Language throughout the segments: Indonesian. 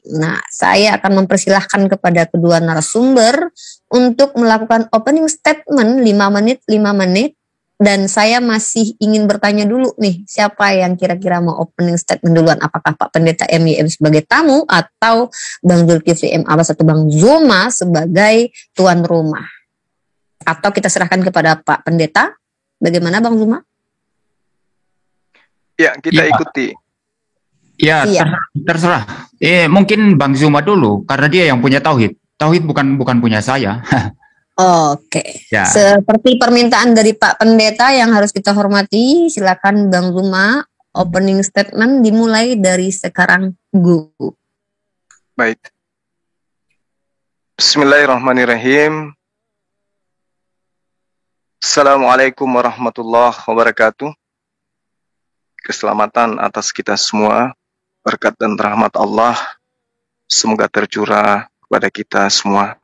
Nah, saya akan mempersilahkan kepada kedua narasumber untuk melakukan opening statement 5 menit. Dan saya masih ingin bertanya dulu nih, siapa yang kira-kira mau opening statement duluan? Apakah Pak Pendeta MYM sebagai tamu atau Bang Zulkifli M. Abbas atau Bang Zuma sebagai tuan rumah? Atau kita serahkan kepada Pak Pendeta? Bagaimana Bang Zuma? Ya, kita ikuti. Ya, terserah. Mungkin Bang Zuma dulu, karena dia yang punya tauhid. Tauhid bukan punya saya. Oke. Ya. Seperti permintaan dari Pak Pendeta yang harus kita hormati, silakan Bang Zuma, opening statement dimulai dari sekarang. Baik. Bismillahirrahmanirrahim. Assalamualaikum warahmatullahi wabarakatuh. Keselamatan atas kita semua, berkat dan rahmat Allah semoga tercurah kepada kita semua.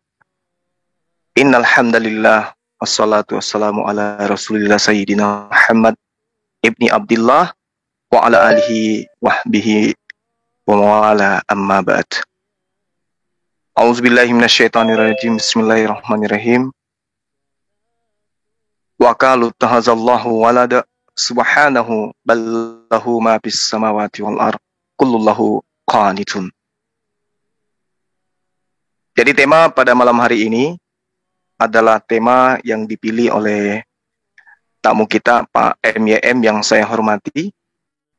Innal hamdalillah wassalatu wassalamu ala Rasulillah Sayyidina Muhammad ibni Abdullah wa ala alihi wahbihi wa mawala amma ba'd. A'udzubillahi minasyaitonirrajim. Bismillahirrahmanirrahim. Wa qalu tahazallahu walada subhanahu ballahu ma bis samawati wal ard kullullahu qanitun. Jadi tema pada malam hari ini adalah tema yang dipilih oleh tamu kita Pak MYM yang saya hormati.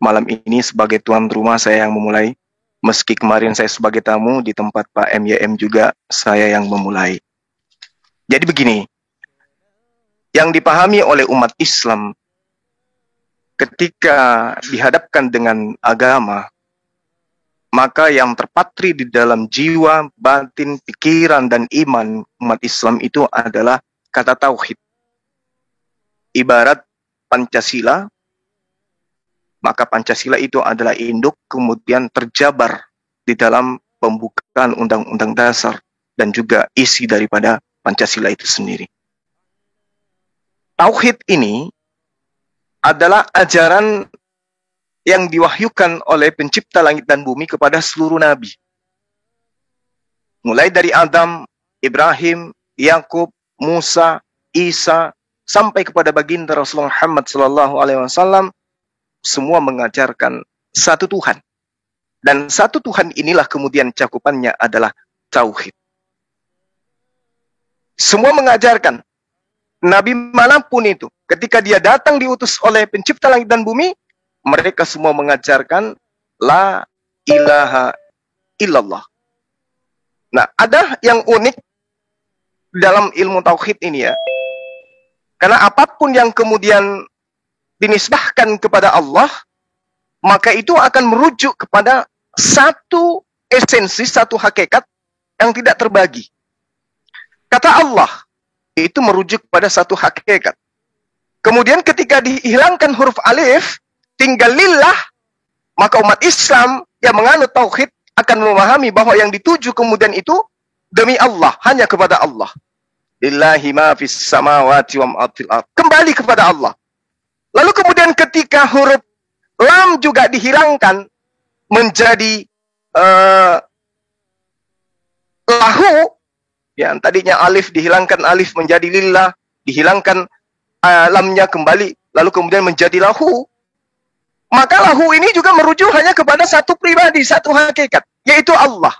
Malam ini sebagai tuan rumah saya yang memulai. Meski kemarin saya sebagai tamu di tempat Pak MYM juga saya yang memulai. Jadi begini, yang dipahami oleh umat Islam ketika dihadapkan dengan agama, maka yang terpatri di dalam jiwa, batin, pikiran, dan iman umat Islam itu adalah kata tauhid. Ibarat Pancasila, maka Pancasila itu adalah induk kemudian terjabar di dalam pembukaan Undang-Undang Dasar dan juga isi daripada Pancasila itu sendiri. Tauhid ini adalah ajaran yang diwahyukan oleh pencipta langit dan bumi kepada seluruh nabi. Mulai dari Adam, Ibrahim, Yakub, Musa, Isa, sampai kepada baginda Rasulullah Muhammad SAW, semua mengajarkan satu Tuhan. Dan satu Tuhan inilah kemudian cakupannya adalah tauhid. Semua mengajarkan, nabi manapun itu, ketika dia datang diutus oleh pencipta langit dan bumi, mereka semua mengajarkan la ilaha illallah. Nah, ada yang unik dalam ilmu tauhid ini ya. Karena apapun yang kemudian dinisbahkan kepada Allah, maka itu akan merujuk kepada satu esensi, satu hakikat yang tidak terbagi. Kata Allah itu merujuk pada satu hakikat. Kemudian ketika dihilangkan huruf alif, tinggal lillah, maka umat Islam yang menganut tauhid akan memahami bahwa yang dituju kemudian itu demi Allah, hanya kepada Allah. Lillahi ma fis samawati wa ma fil ardh. Kembali kepada Allah. Lalu kemudian ketika huruf lam juga dihilangkan menjadi lahu, yang tadinya alif dihilangkan alif menjadi lillah, dihilangkan lamnya kembali, lalu kemudian menjadi lahu. Maka lahu ini juga merujuk hanya kepada satu pribadi, satu hakikat, yaitu Allah.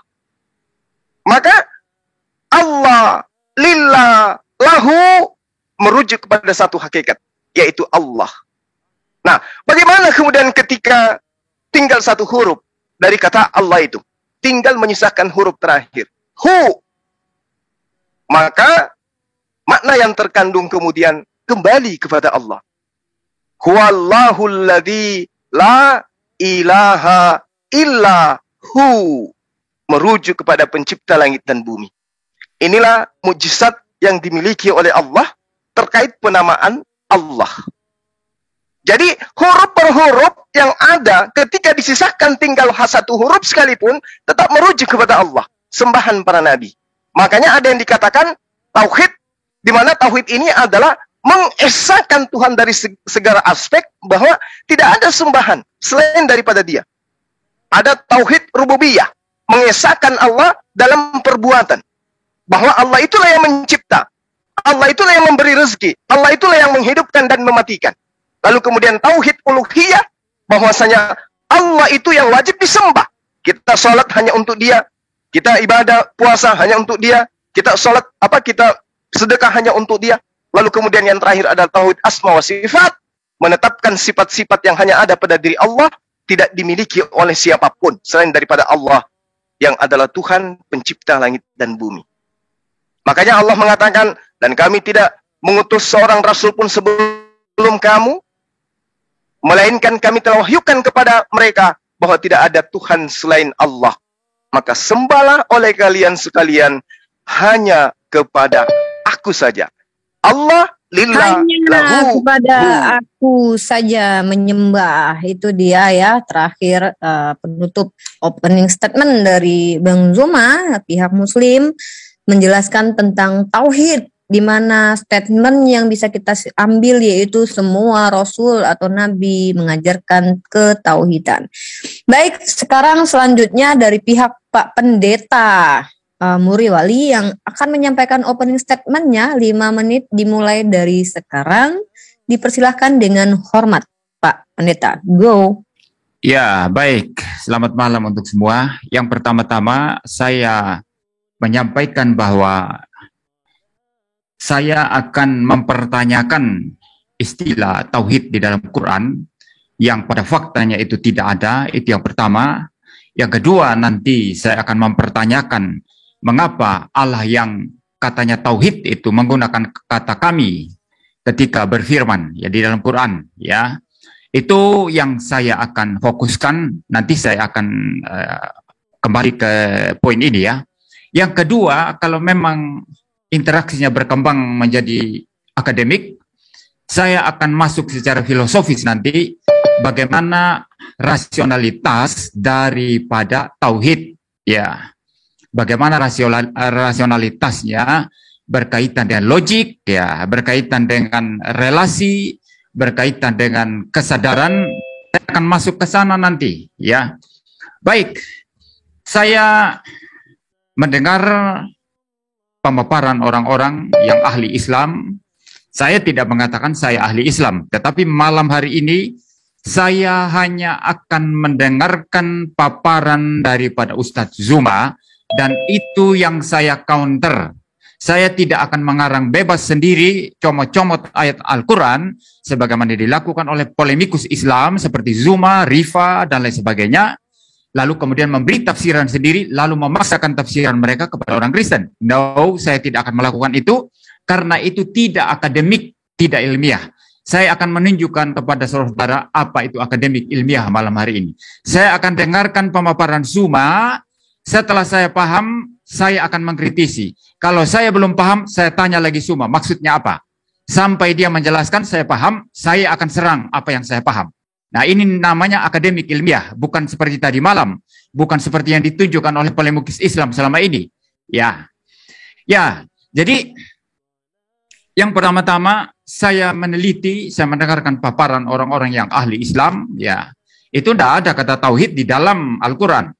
Maka Allah, lillah, lahu merujuk kepada satu hakikat, yaitu Allah. Nah, bagaimana kemudian ketika tinggal satu huruf dari kata Allah itu, tinggal menyisakan huruf terakhir, hu. Maka makna yang terkandung kemudian kembali kepada Allah. Huwallahul ladzi la ilaha illa hu, merujuk kepada pencipta langit dan bumi. Inilah mukjizat yang dimiliki oleh Allah terkait penamaan Allah. Jadi huruf per huruf yang ada ketika disisahkan tinggal satu huruf sekalipun tetap merujuk kepada Allah, sembahan para nabi. Makanya ada yang dikatakan tauhid, di mana tauhid ini adalah mengesahkan Tuhan dari segala aspek, bahwa tidak ada sembahan selain daripada Dia. Ada tauhid rububiyah, mengesahkan Allah dalam perbuatan. Bahwa Allah itulah yang mencipta. Allah itulah yang memberi rezeki. Allah itulah yang menghidupkan dan mematikan. Lalu kemudian tauhid uluhiyah, bahwasanya Allah itu yang wajib disembah. Kita sholat hanya untuk Dia. Kita ibadah puasa hanya untuk Dia. Kita sholat kita sedekah hanya untuk Dia. Lalu kemudian yang terakhir adalah tauhid asma wa sifat, menetapkan sifat-sifat yang hanya ada pada diri Allah, tidak dimiliki oleh siapapun selain daripada Allah yang adalah Tuhan pencipta langit dan bumi. Makanya Allah mengatakan, dan kami tidak mengutus seorang rasul pun sebelum kamu, melainkan kami telah wahyukan kepada mereka bahwa tidak ada Tuhan selain Allah. Maka sembahlah oleh kalian sekalian hanya kepada aku saja. Allah lillah hanya kepada aku saja menyembah. Itu dia ya, terakhir penutup opening statement dari Bang Zuma, pihak Muslim, menjelaskan tentang tauhid, di mana statement yang bisa kita ambil yaitu semua rasul atau nabi mengajarkan ketauhidan. Baik, sekarang selanjutnya dari pihak Pak Pendeta Muri Wali yang akan menyampaikan opening statementnya 5 menit dimulai dari sekarang. Dipersilahkan dengan hormat, Pak Pendeta. Go. Ya, baik. Selamat malam untuk semua. Yang pertama-tama saya menyampaikan bahwa saya akan mempertanyakan istilah tauhid di dalam Quran yang pada faktanya itu tidak ada. Itu yang pertama. Yang kedua, nanti saya akan mempertanyakan mengapa Allah yang katanya tauhid itu menggunakan kata kami ketika berfirman ya di dalam Quran ya. Itu yang saya akan fokuskan. Nanti saya akan kembali ke poin ini ya. Yang kedua, kalau memang interaksinya berkembang menjadi akademik, saya akan masuk secara filosofis nanti bagaimana rasionalitas daripada tauhid ya. Bagaimana rasionalitasnya berkaitan dengan logik ya, berkaitan dengan relasi, berkaitan dengan kesadaran. Saya akan masuk ke sana nanti ya. Baik. Saya mendengar pemaparan orang-orang yang ahli Islam. Saya tidak mengatakan saya ahli Islam, tetapi malam hari ini saya hanya akan mendengarkan paparan daripada Ustadz Zuma, dan itu yang saya counter. Saya tidak akan mengarang bebas sendiri, comot-comot ayat Al-Quran, sebagaimana dilakukan oleh polemikus Islam seperti Zuma, Rifa, dan lain sebagainya. Lalu kemudian memberi tafsiran sendiri, lalu memaksakan tafsiran mereka kepada orang Kristen. No, saya tidak akan melakukan itu, karena itu tidak akademik, tidak ilmiah. Saya akan menunjukkan kepada saudara apa itu akademik ilmiah malam hari ini. Saya akan dengarkan pemaparan Zuma, setelah saya paham, saya akan mengkritisi. Kalau saya belum paham, saya tanya lagi Zuma, maksudnya apa? Sampai dia menjelaskan, saya paham, saya akan serang apa yang saya paham. Nah, ini namanya akademik ilmiah, bukan seperti tadi malam, bukan seperti yang ditunjukkan oleh polemikus Islam selama ini. Ya, jadi yang pertama-tama saya meneliti, saya mendengarkan paparan orang-orang yang ahli Islam. Ya, itu tidak ada kata tauhid di dalam Al-Quran.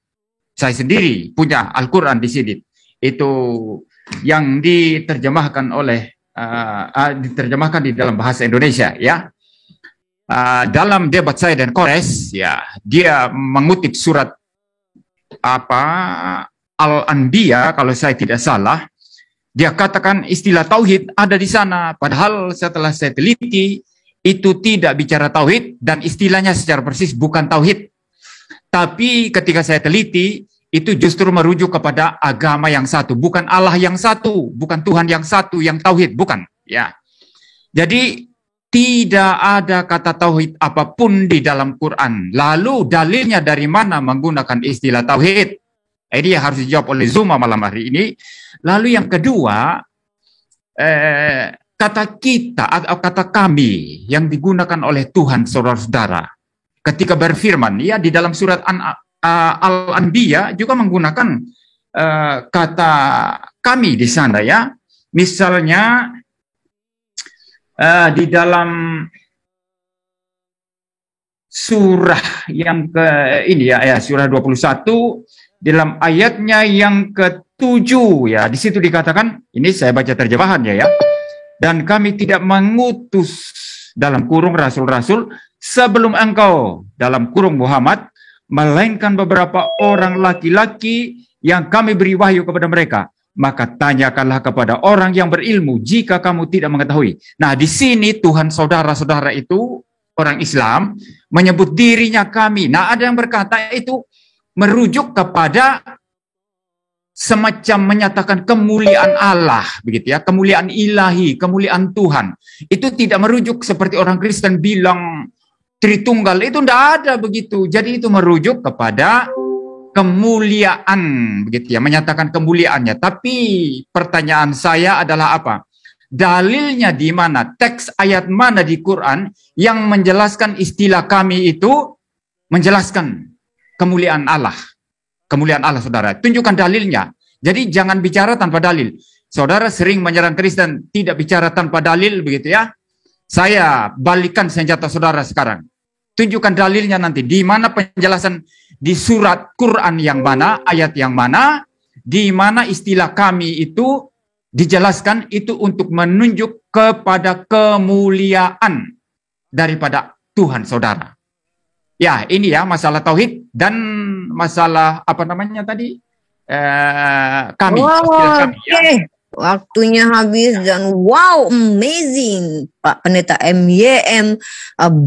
Saya sendiri punya Al-Quran di sini. Itu yang diterjemahkan diterjemahkan di dalam bahasa Indonesia. Ya. Dalam debat saya dan Kores, ya, dia mengutip surat Al-Anbiya, kalau saya tidak salah, dia katakan istilah tauhid ada di sana. Padahal setelah saya teliti, itu tidak bicara tauhid dan istilahnya secara persis bukan tauhid. Tapi ketika saya teliti, itu justru merujuk kepada agama yang satu, bukan Allah yang satu, bukan Tuhan yang satu, yang tauhid, bukan. Ya, jadi tidak ada kata tauhid apapun di dalam Quran. Lalu dalilnya dari mana menggunakan istilah tauhid? Ini harus dijawab oleh Zuma malam hari ini. Lalu yang kedua, kata kita atau kata kami yang digunakan oleh Tuhan, saudara-saudara, ketika berfirman, ya, di dalam surat Al-Anbiya juga menggunakan kata kami di sana, ya. Misalnya di dalam surah yang ke ini ya, surah 21 dalam ayatnya yang ke-7 ya, di situ dikatakan, ini saya baca terjemahannya ya. Dan kami tidak mengutus dalam kurung rasul-rasul sebelum engkau dalam kurung Muhammad, melainkan beberapa orang laki-laki yang kami beri wahyu kepada mereka. Maka tanyakanlah kepada orang yang berilmu jika kamu tidak mengetahui. Nah, di sini Tuhan saudara-saudara itu orang Islam menyebut dirinya kami. Nah, ada yang berkata itu merujuk kepada semacam menyatakan kemuliaan Allah, begitu ya, kemuliaan ilahi, kemuliaan Tuhan. Itu tidak merujuk seperti orang Kristen bilang Tritunggal, itu tidak ada begitu. Jadi itu merujuk kepada kemuliaan, begitu ya, menyatakan kemuliaannya. Tapi pertanyaan saya adalah apa? Dalilnya di mana? Teks ayat mana di Quran yang menjelaskan istilah kami itu menjelaskan kemuliaan Allah? Kemuliaan Allah, saudara. Tunjukkan dalilnya. Jadi jangan bicara tanpa dalil. Saudara sering menyerang Kristen, tidak bicara tanpa dalil, begitu ya. Saya balikan senjata saudara sekarang. Tunjukkan dalilnya nanti. Di mana penjelasan di surat Quran yang mana, ayat yang mana, di mana istilah kami itu dijelaskan itu untuk menunjuk kepada kemuliaan daripada Tuhan, saudara. Ya, ini ya masalah tauhid dan masalah apa namanya tadi? Kami. Wow, kami ya. Waktunya habis dan wow, amazing. Pak Pendeta MYM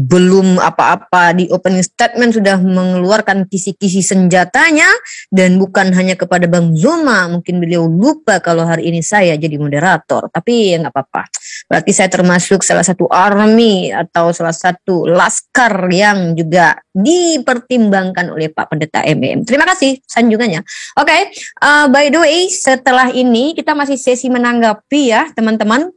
belum apa-apa di opening statement sudah mengeluarkan kisi-kisi senjatanya, dan bukan hanya kepada Bang Zuma. Mungkin beliau lupa kalau hari ini saya jadi moderator, tapi ya nggak apa-apa. Berarti saya termasuk salah satu army atau salah satu laskar yang juga dipertimbangkan oleh Pak Pendeta MYM. Terima kasih sanjungannya. Oke, by the way, setelah ini kita masih sesi menanggapi ya teman-teman.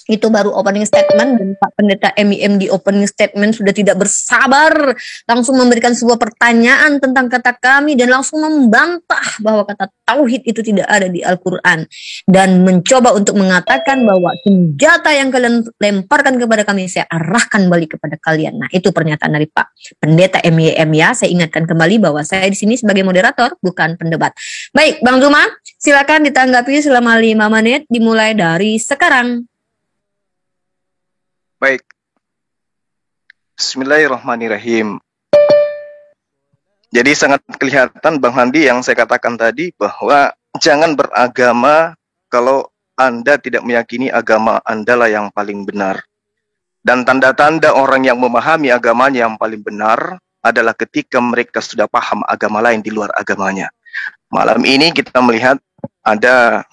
Itu baru opening statement, dan Pak Pendeta MYM di opening statement sudah tidak bersabar langsung memberikan sebuah pertanyaan tentang kata kami dan langsung membantah bahwa kata tauhid itu tidak ada di Al-Quran, dan mencoba untuk mengatakan bahwa senjata yang kalian lemparkan kepada kami saya arahkan balik kepada kalian. Nah, itu pernyataan dari Pak Pendeta MYM ya. Saya ingatkan kembali bahwa saya di sini sebagai moderator, bukan pendebat. Baik, Bang Zuma, silakan ditanggapi selama 5 menit dimulai dari sekarang. Baik. Bismillahirrahmanirrahim. Jadi sangat kelihatan Bang Handi yang saya katakan tadi bahwa jangan beragama kalau Anda tidak meyakini agama Anda lah yang paling benar. Dan tanda-tanda orang yang memahami agamanya yang paling benar adalah ketika mereka sudah paham agama lain di luar agamanya. Malam ini kita melihat ada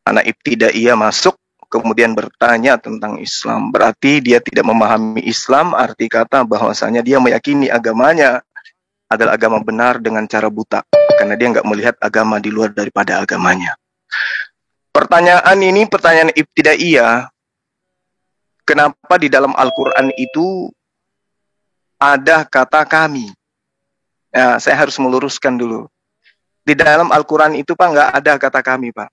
anak ibtidaiyah masuk kemudian bertanya tentang Islam. Berarti dia tidak memahami Islam, arti kata bahwasanya dia meyakini agamanya adalah agama benar dengan cara buta, karena dia nggak melihat agama di luar daripada agamanya. Pertanyaan ini pertanyaan ibtidaiyah. Kenapa di dalam Al-Quran itu ada kata kami? Ya, saya harus meluruskan dulu. Di dalam Al-Quran itu Pak nggak ada kata kami, Pak.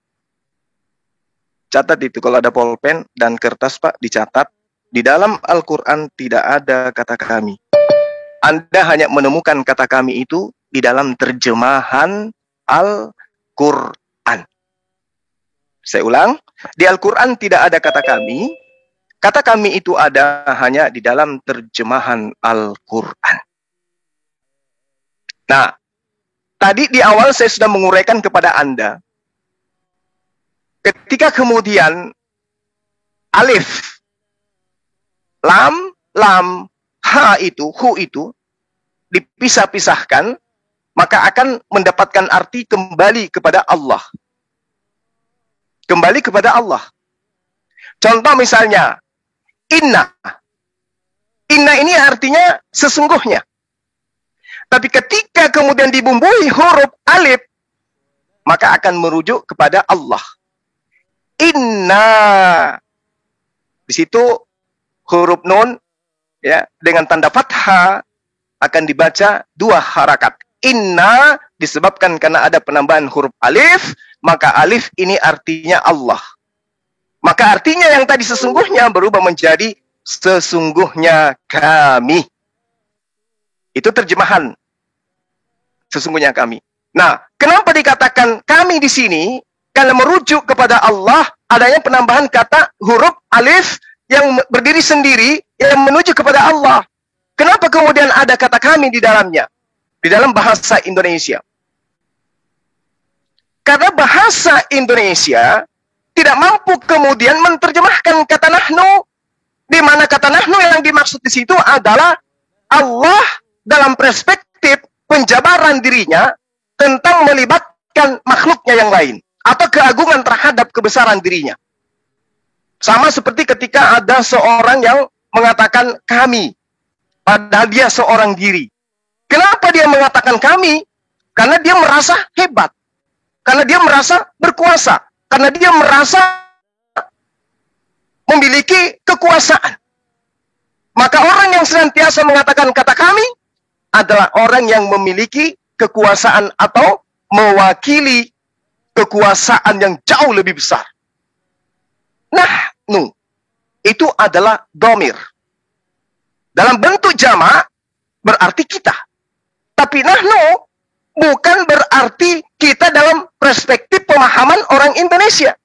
Catat itu, kalau ada pulpen dan kertas Pak, dicatat. Di dalam Al-Quran tidak ada kata kami. Anda hanya menemukan kata kami itu di dalam terjemahan Al-Quran. Saya ulang, di Al-Quran tidak ada kata kami. Kata kami itu ada hanya di dalam terjemahan Al-Quran. Nah, tadi di awal saya sudah menguraikan kepada Anda, ketika kemudian alif, lam, ha itu, hu itu dipisah-pisahkan, maka akan mendapatkan arti kembali kepada Allah. Kembali kepada Allah. Contoh misalnya, inna. Inna ini artinya sesungguhnya. Tapi ketika kemudian dibumbui huruf alif, maka akan merujuk kepada Allah. Inna. Di situ huruf nun ya dengan tanda fathah akan dibaca 2 harakat. Inna disebabkan karena ada penambahan huruf alif, maka alif ini artinya Allah. Maka artinya yang tadi sesungguhnya berubah menjadi sesungguhnya kami. Itu terjemahan sesungguhnya kami. Nah, kenapa dikatakan kami di sini? Karena merujuk kepada Allah, adanya penambahan kata huruf alif yang berdiri sendiri yang menuju kepada Allah. Kenapa kemudian ada kata kami di dalamnya? Di dalam bahasa Indonesia. Karena bahasa Indonesia tidak mampu kemudian menerjemahkan kata nahnu, di mana kata nahnu yang dimaksud di situ adalah Allah dalam perspektif penjabaran dirinya tentang melibatkan makhluknya yang lain atau keagungan terhadap kebesaran dirinya. Sama seperti ketika ada seorang yang mengatakan kami, padahal dia seorang diri. Kenapa dia mengatakan kami? Karena dia merasa hebat. Karena dia merasa berkuasa. Karena dia merasa memiliki kekuasaan. Maka orang yang senantiasa mengatakan kata kami adalah orang yang memiliki kekuasaan atau mewakili kekuasaan yang jauh lebih besar. Nahnu itu adalah domir. Dalam bentuk jamak berarti kita. Tapi nahnu bukan berarti kita dalam perspektif pemahaman orang Indonesia.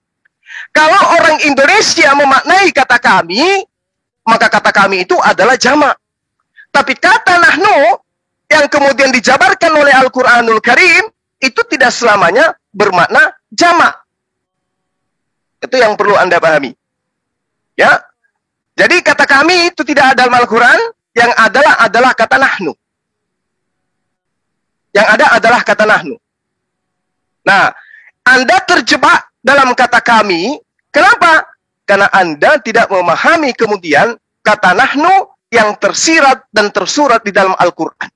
Kalau orang Indonesia memaknai kata kami, maka kata kami itu adalah jamak. Tapi kata nahnu yang kemudian dijabarkan oleh Al-Quranul Karim itu tidak selamanya bermakna jamak. Itu yang perlu Anda pahami. Ya. Jadi kata kami itu tidak ada dalam Al-Quran, yang adalah kata nahnu. Yang ada adalah kata nahnu. Nah, Anda terjebak dalam kata kami, kenapa? Karena Anda tidak memahami kemudian kata nahnu yang tersirat dan tersurat di dalam Al-Quran.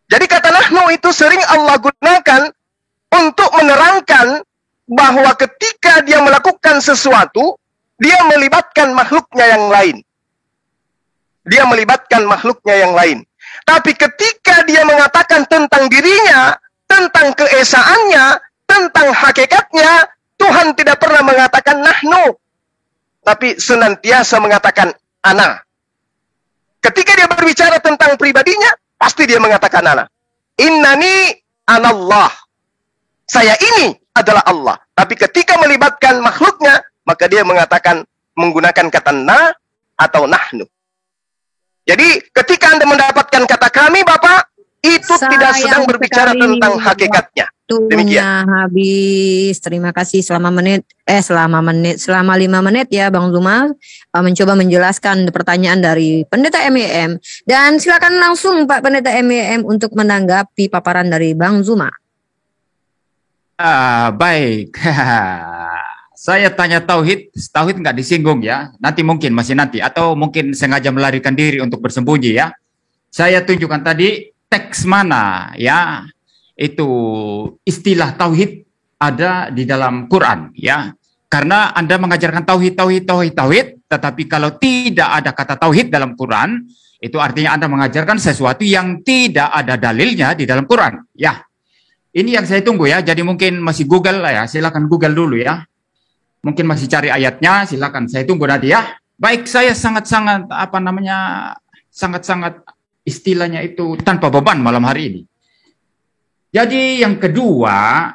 Jadi kata nahnu itu sering Allah gunakan untuk menerangkan bahwa ketika dia melakukan sesuatu, dia melibatkan makhluknya yang lain. Dia melibatkan makhluknya yang lain. Tapi ketika dia mengatakan tentang dirinya, tentang keesaannya, tentang hakikatnya, Tuhan tidak pernah mengatakan nahnu. Tapi senantiasa mengatakan ana. Ketika dia berbicara tentang pribadinya, pasti dia mengatakan ana. Innani anallah. Saya ini adalah Allah. Tapi ketika melibatkan makhluknya, maka dia mengatakan menggunakan kata na atau nahnu. Jadi ketika Anda mendapatkan kata kami, Bapak, itu tidak sedang berbicara tentang hakikatnya. Demikian. Habis. Terima kasih selama 5 menit ya Bang Zuma mencoba menjelaskan pertanyaan dari Pendeta MEM. Dan silakan langsung Pak Pendeta MEM untuk menanggapi paparan dari Bang Zuma. Baik. Saya tanya tauhid nggak disinggung ya. Nanti mungkin masih nanti atau mungkin sengaja melarikan diri untuk bersembunyi ya. Saya tunjukkan tadi teks mana ya itu istilah tauhid ada di dalam Quran ya. Karena Anda mengajarkan tauhid, tetapi kalau tidak ada kata tauhid dalam Quran, itu artinya Anda mengajarkan sesuatu yang tidak ada dalilnya di dalam Quran ya. Ini yang saya tunggu ya. Jadi mungkin masih Google lah ya. Silakan Google dulu ya. Mungkin masih cari ayatnya. Silakan saya tunggu nanti ya. Baik, saya sangat-sangat sangat-sangat istilahnya itu tanpa beban malam hari ini. Jadi yang kedua,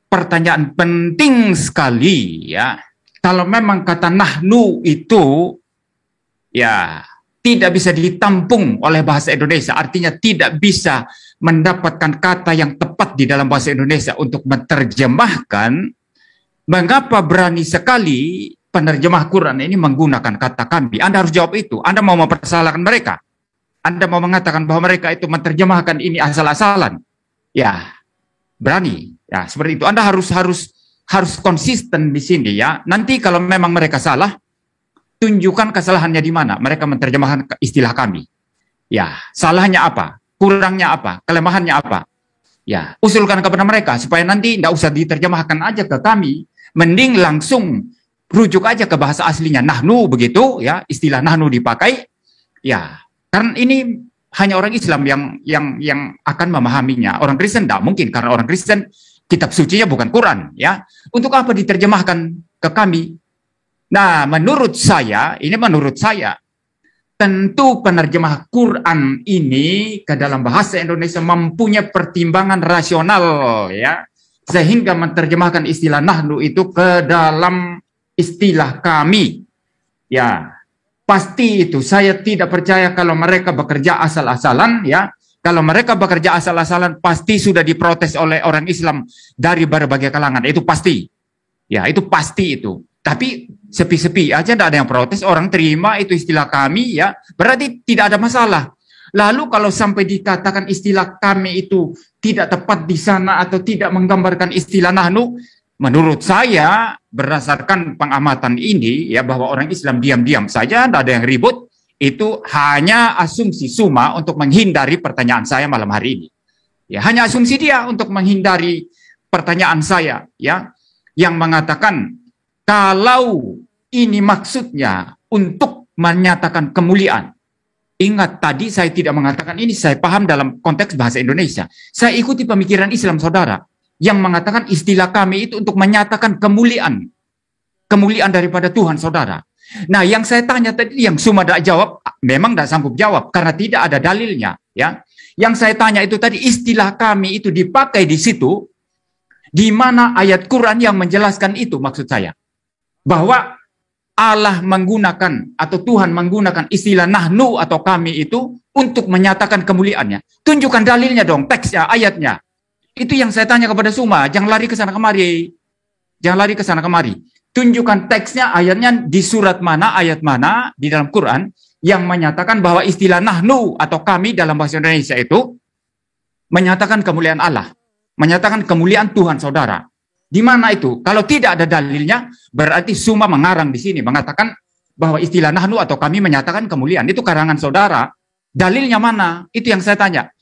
pertanyaan penting sekali ya. Kalau memang kata nahnu itu ya tidak bisa ditampung oleh bahasa Indonesia, artinya tidak bisa mendapatkan kata yang tepat di dalam bahasa Indonesia untuk menerjemahkan, mengapa berani sekali penerjemah Quran ini menggunakan kata kami? Anda harus jawab itu. Anda mau mempersalahkan mereka. Anda mau mengatakan bahwa mereka itu menerjemahkan ini asal-asalan. Ya, berani. Ya, seperti itu. Anda harus konsisten di sini ya. Nanti kalau memang mereka salah, tunjukkan kesalahannya di mana. Mereka menerjemahkan istilah kami. Ya, salahnya apa? Kurangnya apa? Kelemahannya apa? Ya, usulkan kepada mereka supaya nanti tidak usah diterjemahkan aja ke kami, mending langsung rujuk aja ke bahasa aslinya nahnu begitu ya, istilah nahnu dipakai. Ya, karena ini hanya orang Islam yang akan memahaminya. Orang Kristen tidak mungkin karena orang Kristen kitab sucinya bukan Quran ya. Untuk apa diterjemahkan ke kami? Nah, menurut saya tentu penerjemah Quran ini ke dalam bahasa Indonesia mempunyai pertimbangan rasional, ya, sehingga menerjemahkan istilah nahnu itu ke dalam istilah kami. Ya, pasti itu. Saya tidak percaya kalau mereka bekerja asal-asalan, ya. Kalau mereka bekerja asal-asalan pasti sudah diprotes oleh orang Islam dari berbagai kalangan. Itu pasti. Ya, itu pasti itu. Tapi sepi-sepi aja tidak ada yang protes, orang terima itu istilah kami, ya, berarti tidak ada masalah. Lalu kalau sampai dikatakan istilah kami itu tidak tepat di sana atau tidak menggambarkan istilah nahnu, menurut saya berdasarkan pengamatan ini, ya, bahwa orang Islam diam-diam saja, tidak ada yang ribut, itu hanya asumsi Suma untuk menghindari pertanyaan saya malam hari ini. Ya, hanya asumsi dia untuk menghindari pertanyaan saya, ya, yang mengatakan kalau ini maksudnya untuk menyatakan kemuliaan. Ingat tadi saya tidak mengatakan ini, saya paham dalam konteks bahasa Indonesia. Saya ikuti pemikiran Islam, saudara, yang mengatakan istilah kami itu untuk menyatakan kemuliaan. Kemuliaan daripada Tuhan, saudara. Nah, yang saya tanya tadi, yang Suma tidak jawab, memang tidak sanggup jawab, karena tidak ada dalilnya. Ya. Yang saya tanya itu tadi, istilah kami itu dipakai di situ, di mana ayat Quran yang menjelaskan itu, maksud saya. Bahwa Allah menggunakan atau Tuhan menggunakan istilah nahnu atau kami itu untuk menyatakan kemuliaannya. Tunjukkan dalilnya dong, teksnya, ayatnya. Itu yang saya tanya kepada Suma, jangan lari ke sana kemari. Jangan lari ke sana kemari. Tunjukkan teksnya, ayatnya di surat mana, ayat mana di dalam Quran yang menyatakan bahwa istilah nahnu atau kami dalam bahasa Indonesia itu menyatakan kemuliaan Allah. Menyatakan kemuliaan Tuhan, saudara. Di mana itu? Kalau tidak ada dalilnya, berarti Suma mengarang di sini, mengatakan bahwa istilah nahnu atau kami menyatakan kemuliaan. Itu karangan saudara. Dalilnya mana? Itu yang saya tanya.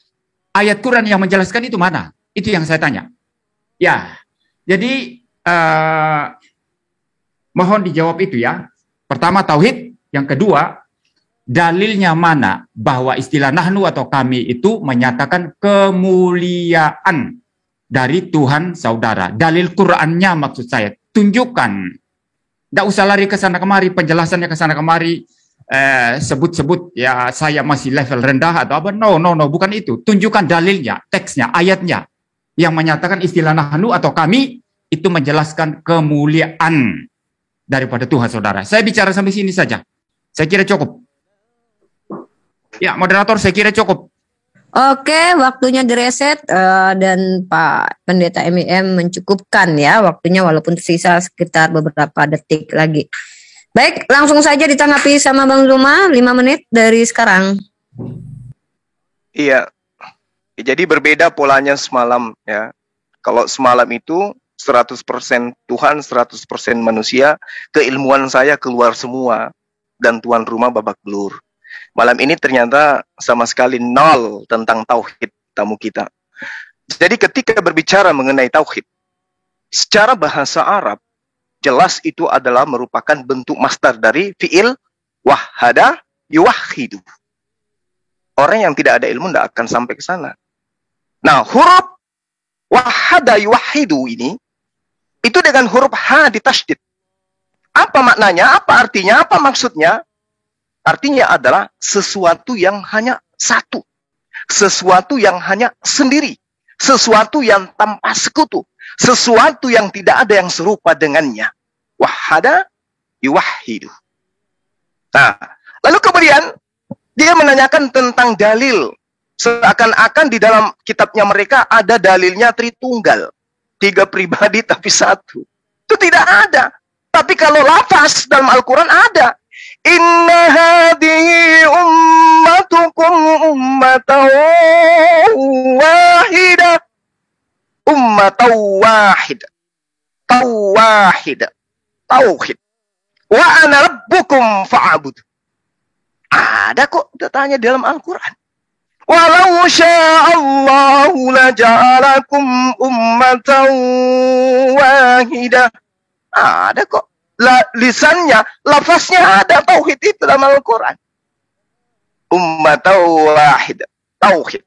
Ayat Quran yang menjelaskan itu mana? Itu yang saya tanya. Ya, jadi mohon dijawab itu ya. Pertama tauhid, yang kedua dalilnya mana bahwa istilah nahnu atau kami itu menyatakan kemuliaan dari Tuhan saudara. Dalil Qur'annya maksud saya. Tunjukkan. Tidak usah lari ke sana kemari, penjelasannya ke sana kemari, sebut-sebut ya saya masih level rendah atau apa. No, bukan itu. Tunjukkan dalilnya, teksnya, ayatnya yang menyatakan istilah nahnu atau kami itu menjelaskan kemuliaan daripada Tuhan saudara. Saya bicara sampai sini saja. Saya kira cukup. Ya, moderator, saya kira cukup. Oke, waktunya direset dan Pak Pendeta MIM mencukupkan ya waktunya walaupun tersisa sekitar beberapa detik lagi. Baik, langsung saja ditanggapi sama Bang Zuma 5 menit dari sekarang. Iya, jadi berbeda polanya semalam ya. Kalau semalam itu 100% Tuhan, 100% manusia, keilmuan saya keluar semua dan tuan rumah babak belur. Malam ini ternyata sama sekali nol tentang tauhid tamu kita. Jadi ketika berbicara mengenai tauhid, secara bahasa Arab, jelas itu adalah merupakan bentuk masdar dari fi'il wahada yuwahidu. Orang yang tidak ada ilmu tidak akan sampai ke sana. Nah, huruf wahada yuwahidu ini, itu dengan huruf ha ditasydid. Apa maknanya? Apa artinya? Apa maksudnya? Artinya adalah sesuatu yang hanya satu. Sesuatu yang hanya sendiri. Sesuatu yang tanpa sekutu. Sesuatu yang tidak ada yang serupa dengannya. Wahada yuwahidu. Nah, lalu kemudian dia menanyakan tentang dalil. Seakan-akan di dalam kitabnya mereka ada dalilnya Tritunggal. 3 pribadi tapi satu. Itu tidak ada. Tapi kalau lafaz dalam Al-Quran ada. Inna hadihi ummatukum ummatan wahidah. Ummatan wahidah. Tauhid. Tauhid. Wa ana rabbukum fa'abud. Ada kok datanya dalam Al-Quran. Walau sya'allahu laja'alakum ummatan wahidah. Ada kok. Lisannya, lafaznya ada tauhid itu dalam Al-Quran. Ummatan wahidah. Tauhid.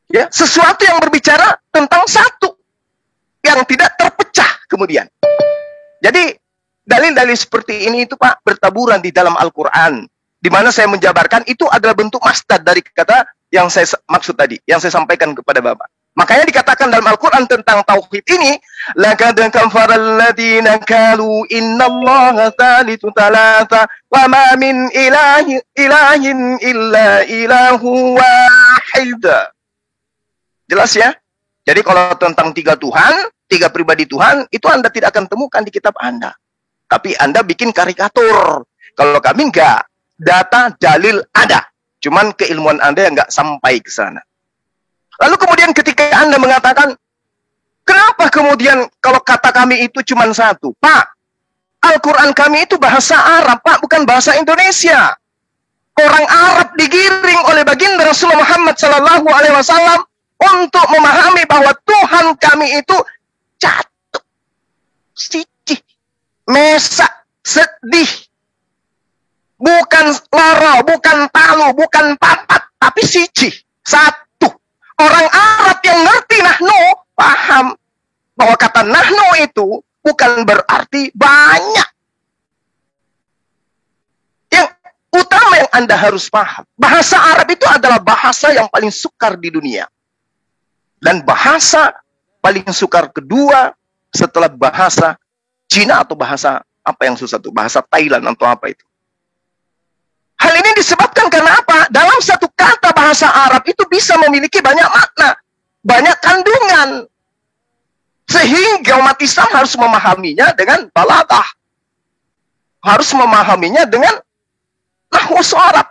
Ya, sesuatu yang berbicara tentang satu. Yang tidak terpecah kemudian. Jadi, dalil-dalil seperti ini itu Pak, bertaburan di dalam Al-Quran. di mana saya menjabarkan itu adalah bentuk masdar dari kata yang saya maksud tadi, yang saya sampaikan kepada Bapak. Makanya dikatakan dalam Al-Quran tentang tauhid ini, laqad kafara alladziina qalu innallaha tsalitsu tsalatsa wa ma min ilahin illa ilahu wahid. Jelas ya? Jadi kalau tentang tiga Tuhan, tiga pribadi Tuhan, itu Anda tidak akan temukan di kitab Anda. Tapi Anda bikin karikatur. Kalau kami enggak. Data, dalil ada. Cuman keilmuan Anda yang enggak sampai ke sana. Lalu kemudian ketika Anda mengatakan, kenapa kemudian kalau kata kami itu cuma satu? Pak, Al-Quran kami itu bahasa Arab, Pak, bukan bahasa Indonesia. Orang Arab digiring oleh baginda Rasulullah Muhammad SAW untuk memahami bahwa Tuhan kami itu jatuh, sicih, mesak, sedih. Bukan loro, bukan palu, bukan papat, tapi sicih. Satu. Orang Arab yang ngerti nahnu, paham bahwa kata nahnu itu bukan berarti banyak. Yang utama yang Anda harus paham, bahasa Arab itu adalah bahasa yang paling sukar di dunia. Dan bahasa paling sukar kedua setelah bahasa Cina atau bahasa apa yang susah tuh? Bahasa Thailand atau apa itu? Hal ini disebabkan karena apa? Dalam satu kata bahasa Arab itu bisa memiliki banyak makna, banyak kandungan. Sehingga umat Islam harus memahaminya dengan balaghah. Harus memahaminya dengan nahwu Arab.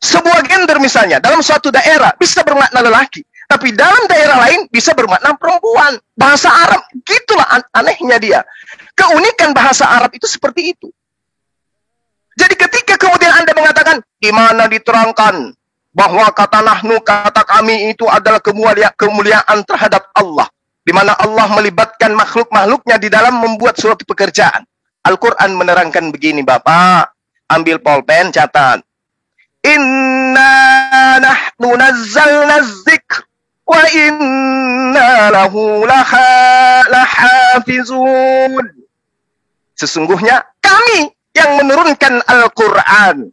Sebuah gender misalnya, dalam suatu daerah bisa bermakna lelaki. Tapi dalam daerah lain bisa bermakna perempuan. Bahasa Arab, gitulah anehnya dia. Keunikan bahasa Arab itu seperti itu. Jadi ketika kemudian Anda mengatakan, di mana diterangkan bahwa kata nahnu, kata kami itu adalah kemuliaan terhadap Allah. Di mana Allah melibatkan makhluk-makhluknya di dalam membuat suatu pekerjaan. Al-Quran menerangkan begini, Bapak. Ambil pulpen, catat. Inna nahnu nazzalna dzikr wa inna lahu lahafizun. Sesungguhnya kami yang menurunkan Al-Quran.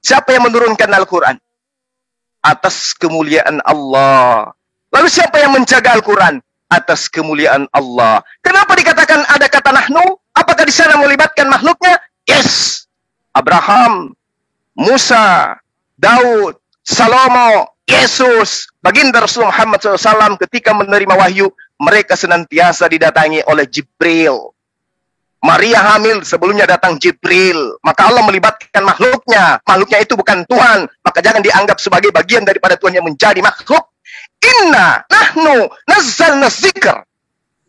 Siapa yang menurunkan Al-Quran? Atas kemuliaan Allah. Lalu siapa yang menjaga Al-Quran? Atas kemuliaan Allah. Kenapa dikatakan ada kata nahnu? Apakah di sana melibatkan makhluknya? Yes. Abraham, Musa, Daud, Salomo, Yesus, baginda Rasulullah Muhammad SAW ketika menerima wahyu, mereka senantiasa didatangi oleh Jibril. Maria hamil, sebelumnya datang Jibril. Maka Allah melibatkan makhluknya. Makhluknya itu bukan Tuhan. Maka jangan dianggap sebagai bagian daripada Tuhan yang menjadi makhluk. Inna nahnu nazzalna dzikr.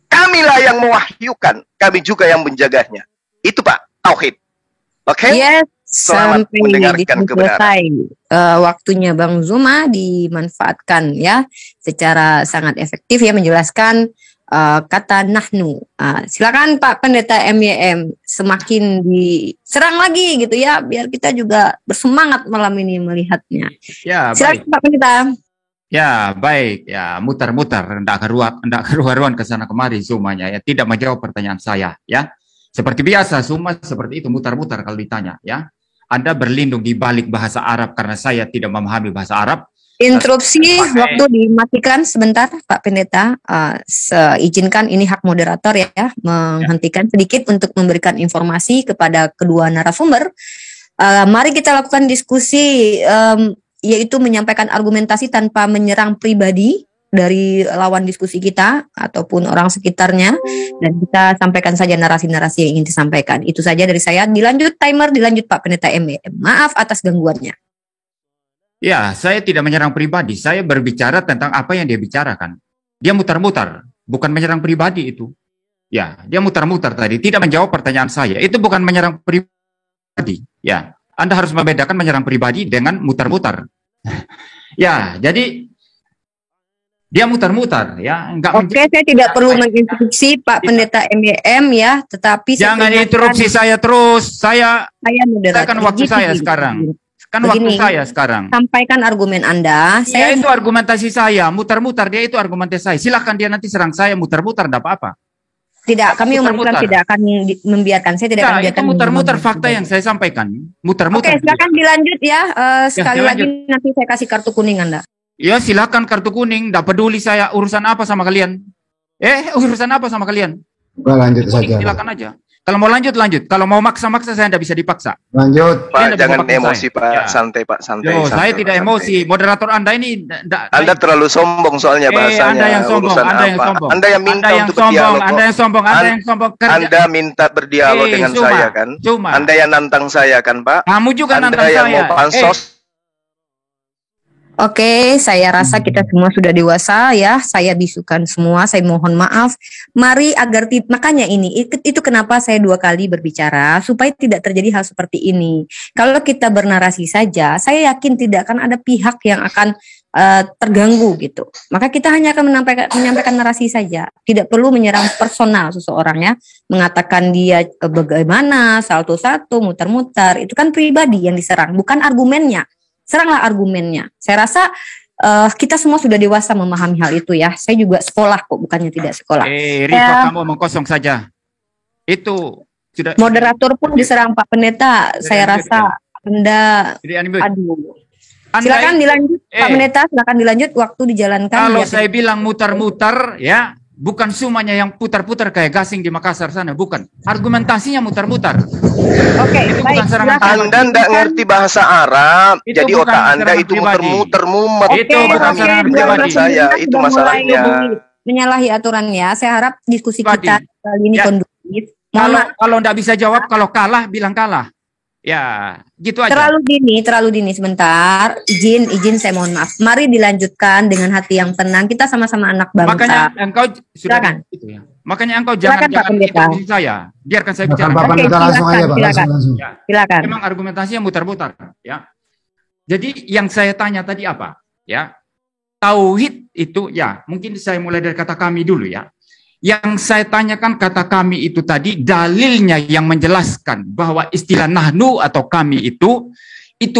Kamilah yang mewahyukan. Kami juga yang menjaganya. Itu Pak, tauhid. Oke? Yes, Selamat sampai mendengarkan kebenaran. Waktunya Bang Zuma dimanfaatkan ya secara sangat efektif ya menjelaskan kata nahnu. Silakan Pak Pendeta MYM semakin diserang lagi gitu ya biar kita juga bersemangat malam ini melihatnya. Ya, silakan baik. Pak Pendeta. Ya, baik. Ya, mutar-mutar, hendak keruan ke sana kemari semuanya ya, tidak menjawab pertanyaan saya ya. Seperti biasa, semua seperti itu mutar-mutar kalau ditanya ya. Anda berlindung di balik bahasa Arab karena saya tidak memahami bahasa Arab. Interupsi waktu dimatikan sebentar Pak Pendeta. Izinkan ini hak moderator ya menghentikan sedikit untuk memberikan informasi kepada kedua narasumber. Mari kita lakukan diskusi yaitu menyampaikan argumentasi tanpa menyerang pribadi dari lawan diskusi kita ataupun orang sekitarnya, dan kita sampaikan saja narasi-narasi yang ingin disampaikan. Itu saja dari saya. Dilanjut timer, dilanjut Pak Pendeta MYM. Maaf atas gangguannya. Ya, saya tidak menyerang pribadi. Saya berbicara tentang apa yang dia bicarakan. Dia mutar-mutar, bukan menyerang pribadi itu. Ya, dia mutar-mutar tadi, tidak menjawab pertanyaan saya. Itu bukan menyerang pribadi. Ya, Anda harus membedakan menyerang pribadi dengan mutar-mutar. Ya, jadi dia mutar-mutar ya, Oke, saya tidak perlu menginstruksi Pak Pendeta MYM ya, tetapi jangan interupsi saya terus. Saya moderator. Kan waktu saya sekarang. Kan waktu saya sekarang. Sampaikan argumen Anda. Saya itu argumentasi saya, mutar-mutar dia itu argumentasi saya. Silakan dia nanti serang saya mutar-mutar, enggak apa-apa. Tidak, kami umat Islam Muter-muter. tidak akan membiarkan. Saya tidak akan Nah, itu membiarkan. muter-muter fakta yang saya sampaikan. Muter-muter. Oke, silakan dilanjut ya. Sekali Ya, lagi nanti saya kasih kartu kuning Anda. Ya, silakan kartu kuning. Tidak peduli saya urusan apa sama kalian. Urusan apa sama kalian? Lanjut Kuning, saja. silakan aja. Kalau mau lanjut, lanjut. Kalau mau maksa-maksa, saya tidak bisa dipaksa. Lanjut. Pak, Kalian jangan tidak bisa emosi paksa Pak, saya. Ya. santai Pak, santai. Yo, santai, saya tidak santai. emosi. Moderator Anda ini Anda terlalu sombong soalnya bahasanya. Anda yang sombong, Urusan Anda yang apa? sombong. Anda yang minta Anda yang untuk sombong, berdialog. Anda kok. yang sombong, Anda yang sombong. Kerja. Anda minta berdialog dengan cuma, saya kan? Cuma. Anda yang nantang saya kan Pak? Kamu juga Anda nantang yang saya. mau pansos. Oke, saya rasa kita semua sudah dewasa ya. Saya bisukan semua, saya mohon maaf. Mari agar makanya itu kenapa saya 2 kali berbicara supaya tidak terjadi hal seperti ini. Kalau kita bernarasi saja, saya yakin tidak akan ada pihak yang akan terganggu gitu. Maka kita hanya akan menyampaikan narasi saja. Tidak perlu menyerang personal seseorang ya. Mengatakan dia bagaimana, salto satu, muter-muter. Itu kan pribadi yang diserang, bukan argumennya. Seranglah argumennya. Saya rasa kita semua sudah dewasa memahami hal itu ya. Saya juga sekolah kok, bukannya tidak sekolah. Rifa, kamu omong kosong saja. Itu sudah. Moderator pun diserang Pak Pendeta. Saya rasa Anda, aduh. Silakan dilanjut Pak Pendeta, silakan dilanjut. Waktu dijalankan. Kalau saya bilang muter-muter, ya, bukan semuanya yang putar-putar kayak gasing di Makassar sana, bukan. Argumentasinya muter-muter. Oke, baik. Anda tidak ngerti bahasa Arab, Itu jadi bukan otak Anda serangan itu pribadi. muter-muter mumet. Itu bukan serangan pribadi. Saya, itu masalahnya. Menyalahi aturan ya. Saya harap diskusi kita kali ini Ya. kondusif. Kalau tidak bisa jawab, kalau kalah bilang kalah. Ya, gitu aja. Terlalu dini sebentar. Izin saya mohon maaf. Mari dilanjutkan dengan hati yang tenang. Kita sama-sama anak bangsa. Makanya engkau sudah Silakan. gitu ya. Makanya engkau Silakan, jangan Pak Pendeta. ikuti saya. Biarkan saya bicara. Pak Pendeta langsung aja Pak, silakan. langsung. Ya. Silakan. Memang argumentasinya muter-muter, ya. Jadi yang saya tanya tadi apa? Ya. Tauhid itu ya, mungkin saya mulai dari kata kami dulu ya. Yang saya tanyakan kata kami itu tadi dalilnya yang menjelaskan bahwa istilah nahnu atau kami itu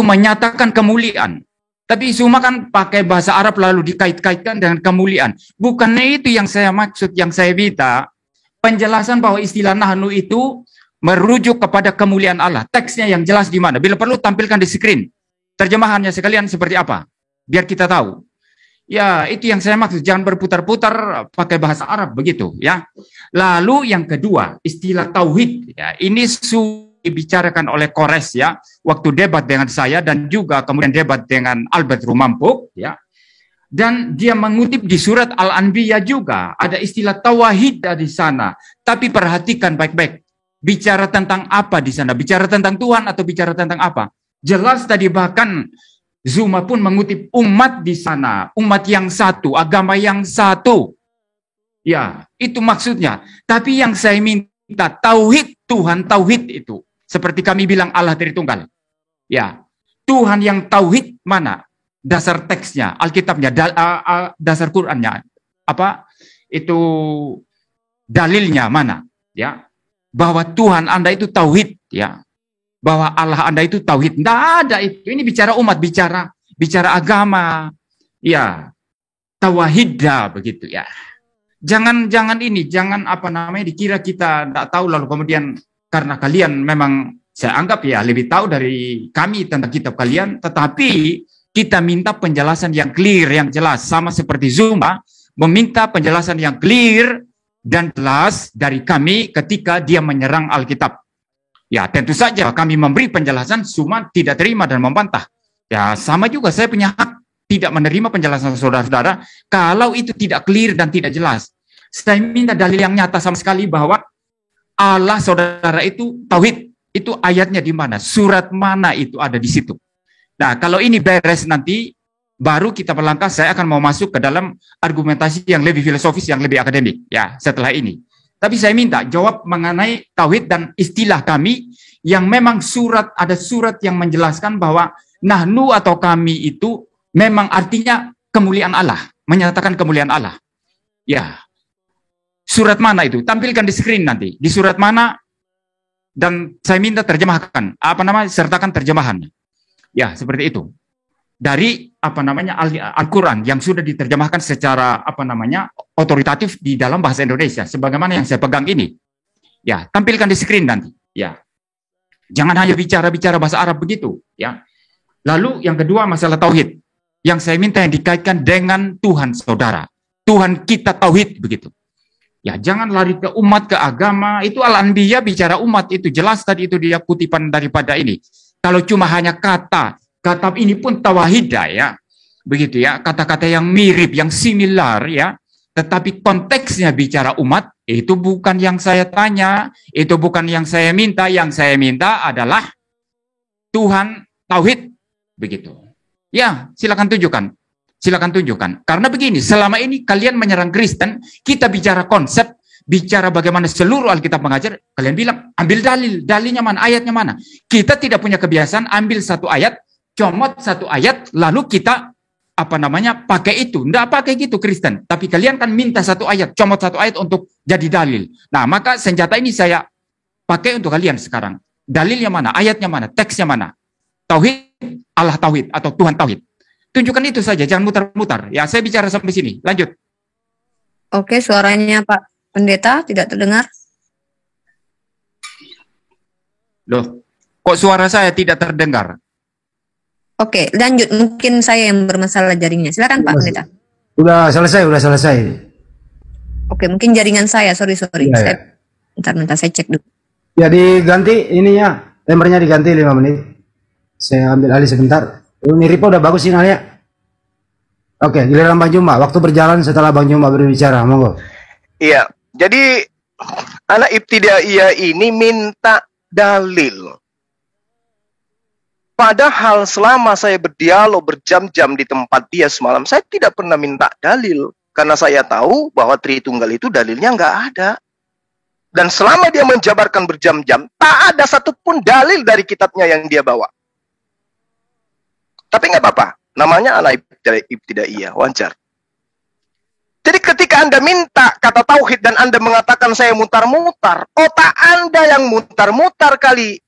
menyatakan kemuliaan. Tapi semua kan pakai bahasa Arab lalu dikait-kaitkan dengan kemuliaan. Bukannya itu yang saya maksud, yang saya minta penjelasan bahwa istilah nahnu itu merujuk kepada kemuliaan Allah. Teksnya yang jelas di mana? Bila perlu tampilkan di screen. Terjemahannya sekalian seperti apa? Biar kita tahu. Ya, itu yang saya maksud. Jangan berputar-putar pakai bahasa Arab begitu, ya. Lalu yang kedua, istilah tauhid. Ya, ini dibicarakan oleh Kores ya, waktu debat dengan saya dan juga kemudian debat dengan Albert Rumampuk, ya. Dan dia mengutip di surat Al-Anbiya juga ada istilah tauhid di sana. Tapi perhatikan baik-baik. Bicara tentang apa di sana? Bicara tentang Tuhan atau bicara tentang apa? Jelas tadi bahkan Zuma pun mengutip umat di sana, umat yang satu, agama yang satu. Ya, itu maksudnya. Tapi yang saya minta tauhid Tuhan, tauhid itu seperti kami bilang Allah Tritunggal. Ya, Tuhan yang tauhid mana? Dasar teksnya, Alkitabnya, dasar Qur'annya. Apa? Itu dalilnya mana? Ya. Bahwa Tuhan Anda itu tauhid, ya. Bahwa Allah Anda itu tauhid. Tidak ada itu. Ini bicara umat, bicara agama. Ya. Tauhidnya begitu ya. Jangan dikira kita tidak tahu lalu kemudian karena kalian memang saya anggap ya lebih tahu dari kami tentang kitab kalian, tetapi kita minta penjelasan yang clear, yang jelas, sama seperti Zuma meminta penjelasan yang clear dan jelas dari kami ketika dia menyerang Alkitab. Ya, tentu saja kami memberi penjelasan, Zuma tidak terima dan membantah. Ya, sama juga saya punya hak tidak menerima penjelasan saudara-saudara kalau itu tidak clear dan tidak jelas. Saya minta dalil yang nyata sama sekali bahwa Allah saudara itu tauhid. Itu ayatnya di mana? Surat mana itu ada di situ? Nah, kalau ini beres nanti baru kita melangkah, saya akan mau masuk ke dalam argumentasi yang lebih filosofis, yang lebih akademik ya setelah ini. Tapi saya minta jawab mengenai tauhid dan istilah kami yang memang ada surat yang menjelaskan bahwa nahnu atau kami itu memang artinya kemuliaan Allah, menyatakan kemuliaan Allah. Ya. Surat mana itu? Tampilkan di screen nanti. Di surat mana? Dan saya minta terjemahkan. Sertakan terjemahannya. Ya, seperti itu. dari Al-Quran yang sudah diterjemahkan secara otoritatif di dalam bahasa Indonesia, sebagaimana yang saya pegang ini. Ya, tampilkan di screen nanti. Ya, jangan hanya bicara bahasa Arab begitu. Ya. Lalu yang kedua masalah tauhid, yang saya minta yang dikaitkan dengan Tuhan saudara, Tuhan kita tauhid begitu. Ya, jangan lari ke umat, ke agama. Itu Al-Anbiya bicara umat, itu jelas tadi itu dia kutipan daripada ini. Kalau cuma hanya kata ini pun tawahidah ya. Begitu ya, kata-kata yang mirip, yang similar ya. Tetapi konteksnya bicara umat, itu bukan yang saya tanya, itu bukan yang saya minta. Yang saya minta adalah Tuhan tauhid begitu. Ya, silakan tunjukkan. Silakan tunjukkan. Karena begini, selama ini kalian menyerang Kristen, kita bicara konsep, bicara bagaimana seluruh Alkitab mengajar, kalian bilang, ambil dalilnya mana, ayatnya mana. Kita tidak punya kebiasaan ambil satu ayat, comot satu ayat, lalu kita pakai itu. Enggak pakai gitu Kristen. Tapi kalian kan minta satu ayat, comot satu ayat untuk jadi dalil. Nah, maka senjata ini saya pakai untuk kalian sekarang. Dalilnya mana, ayatnya mana, teksnya mana. Tauhid, Allah tauhid atau Tuhan tauhid. Tunjukkan itu saja, jangan mutar-mutar. Ya, saya bicara sampai sini. Lanjut. Oke, suaranya Pak Pendeta tidak terdengar. Loh, kok suara saya tidak terdengar? Oke, lanjut. Mungkin saya yang bermasalah jaringnya. Silakan Pak Pendeta. Udah selesai. Oke, mungkin jaringan saya. Sorry. Ya, saya, bentar, saya cek dulu. Ya, diganti ininya. Timernya diganti 5 menit. Saya ambil alih sebentar. Ini Ripo udah bagus sinyalnya. Oke, giliran Bang Juma. Waktu berjalan setelah Bang Juma berbicara. Monggo. Iya, jadi anak ibtidaiyah ini minta dalil. Padahal selama saya berdialog berjam-jam di tempat dia semalam, saya tidak pernah minta dalil. Karena saya tahu bahwa Tritunggal itu dalilnya nggak ada. Dan selama dia menjabarkan berjam-jam, tak ada satupun dalil dari kitabnya yang dia bawa. Tapi nggak apa-apa, namanya anak ibtidaiyah, wajar. Jadi ketika Anda minta kata tauhid dan Anda mengatakan saya mutar-mutar, otak Anda yang mutar-mutar kali.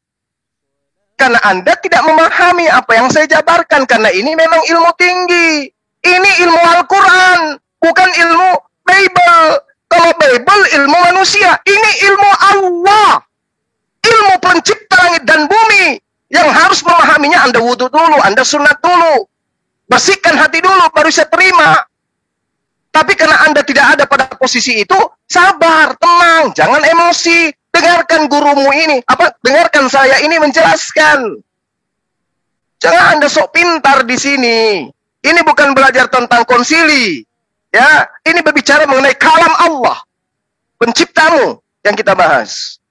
Karena Anda tidak memahami apa yang saya jabarkan, karena ini memang ilmu tinggi. Ini ilmu Al-Quran, bukan ilmu Bible. Kalau Bible ilmu manusia, ini ilmu Allah. Ilmu pencipta langit dan bumi. Yang harus memahaminya Anda wudhu dulu, Anda sunat dulu. Bersihkan hati dulu, baru saya terima. Tapi karena Anda tidak ada pada posisi itu, sabar, tenang, jangan emosi. Dengarkan gurumu ini, dengarkan saya ini menjelaskan. Jangan Anda sok pintar di sini. Ini bukan belajar tentang konsili. Ya, ini berbicara mengenai kalam Allah. Penciptamu yang kita bahas.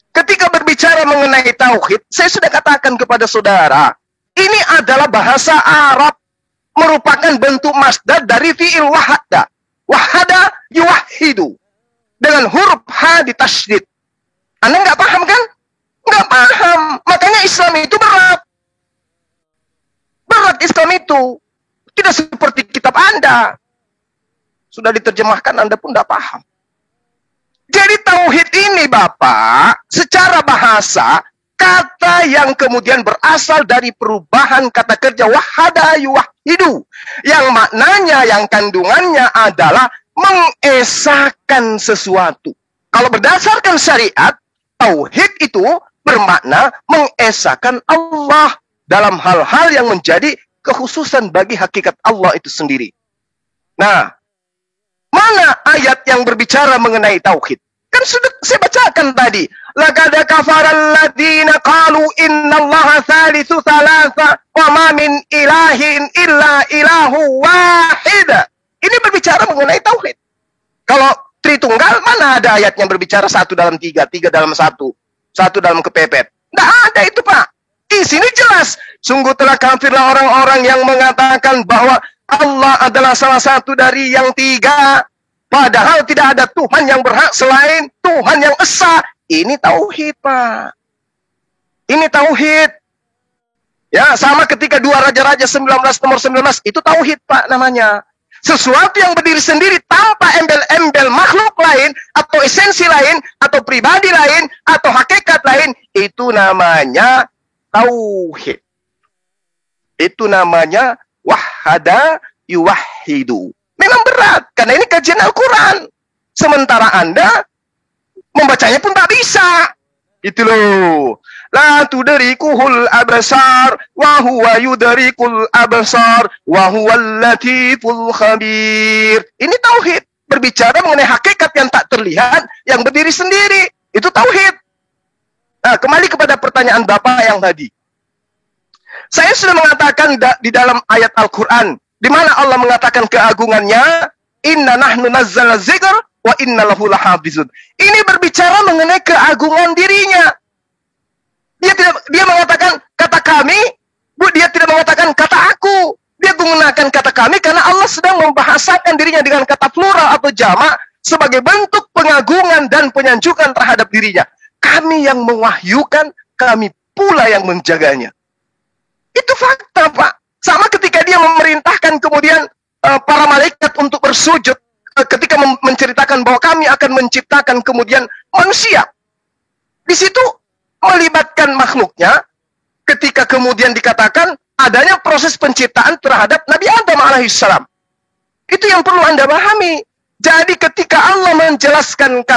Ketika berbicara mengenai tauhid, saya sudah katakan kepada saudara, ini adalah bahasa Arab, merupakan bentuk masdar dari fi'il wahada. Wahada yuwahidu. Dengan huruf H ditasydid. Anda nggak paham kan? Nggak paham. Makanya Islam itu berat. Berat Islam itu. Tidak seperti kitab Anda. Sudah diterjemahkan, Anda pun nggak paham. Jadi tauhid ini Bapak, secara bahasa, kata yang kemudian berasal dari perubahan kata kerja wahada yuwahidu. Yang maknanya, yang kandungannya adalah mengesahkan sesuatu. Kalau berdasarkan syariat, tauhid itu bermakna mengesahkan Allah dalam hal-hal yang menjadi kekhususan bagi hakikat Allah itu sendiri. Nah, mana ayat yang berbicara mengenai tauhid? Kan sudah saya bacakan tadi. Laqad kafara alladziina qalu innallaha tsalitsu tsalatsa wa ma min ilahin illa ilahu wahid. Ini berbicara mengenai tauhid. Kalau Tritunggal, mana ada ayat yang berbicara 1 dalam 3, 3 dalam 1, 1 dalam kepepet? Nggak ada itu, Pak. Di sini jelas. Sungguh telah kafirlah orang-orang yang mengatakan bahwa Allah adalah salah satu dari yang 3. Padahal tidak ada Tuhan yang berhak selain Tuhan yang esa. Ini tauhid, Pak. Ini tauhid. Ya, sama ketika 2 Raja-Raja 19 nomor 19, itu tauhid, Pak, namanya. Sesuatu yang berdiri sendiri tanpa embel-embel makhluk lain, atau esensi lain, atau pribadi lain, atau hakikat lain, itu namanya tauhid. Itu namanya wahada yuwahidu. Memang berat, karena ini kajian Al-Quran. Sementara Anda membacanya pun tak bisa. Itu loh. La tudrikuhul absar wa huwa yudrikul absar wa huwal latiful khabir. Ini tauhid, berbicara mengenai hakikat yang tak terlihat, yang berdiri sendiri. Itu tauhid. Nah, kembali kepada pertanyaan Bapak yang tadi. Saya sudah mengatakan di dalam ayat Al-Quran, di mana Allah mengatakan keagungannya, inna nahnu nazzalna dzikr wa inna lahu lahafizun. Ini berbicara mengenai keagungan dirinya. Dia mengatakan kata kami, dia tidak mengatakan kata aku. Dia menggunakan kata kami karena Allah sedang membahasakan dirinya dengan kata plural atau jamak sebagai bentuk pengagungan dan penyanjukan terhadap dirinya. Kami yang mewahyukan, kami pula yang menjaganya. Itu fakta, Pak. Sama ketika dia memerintahkan kemudian para malaikat untuk bersujud ketika menceritakan bahwa kami akan menciptakan kemudian manusia. Di situ melibatkan makhluknya ketika kemudian dikatakan adanya proses penciptaan terhadap Nabi Adam alaihissalam. Itu yang perlu Anda pahami. Jadi ketika Allah menjelaskan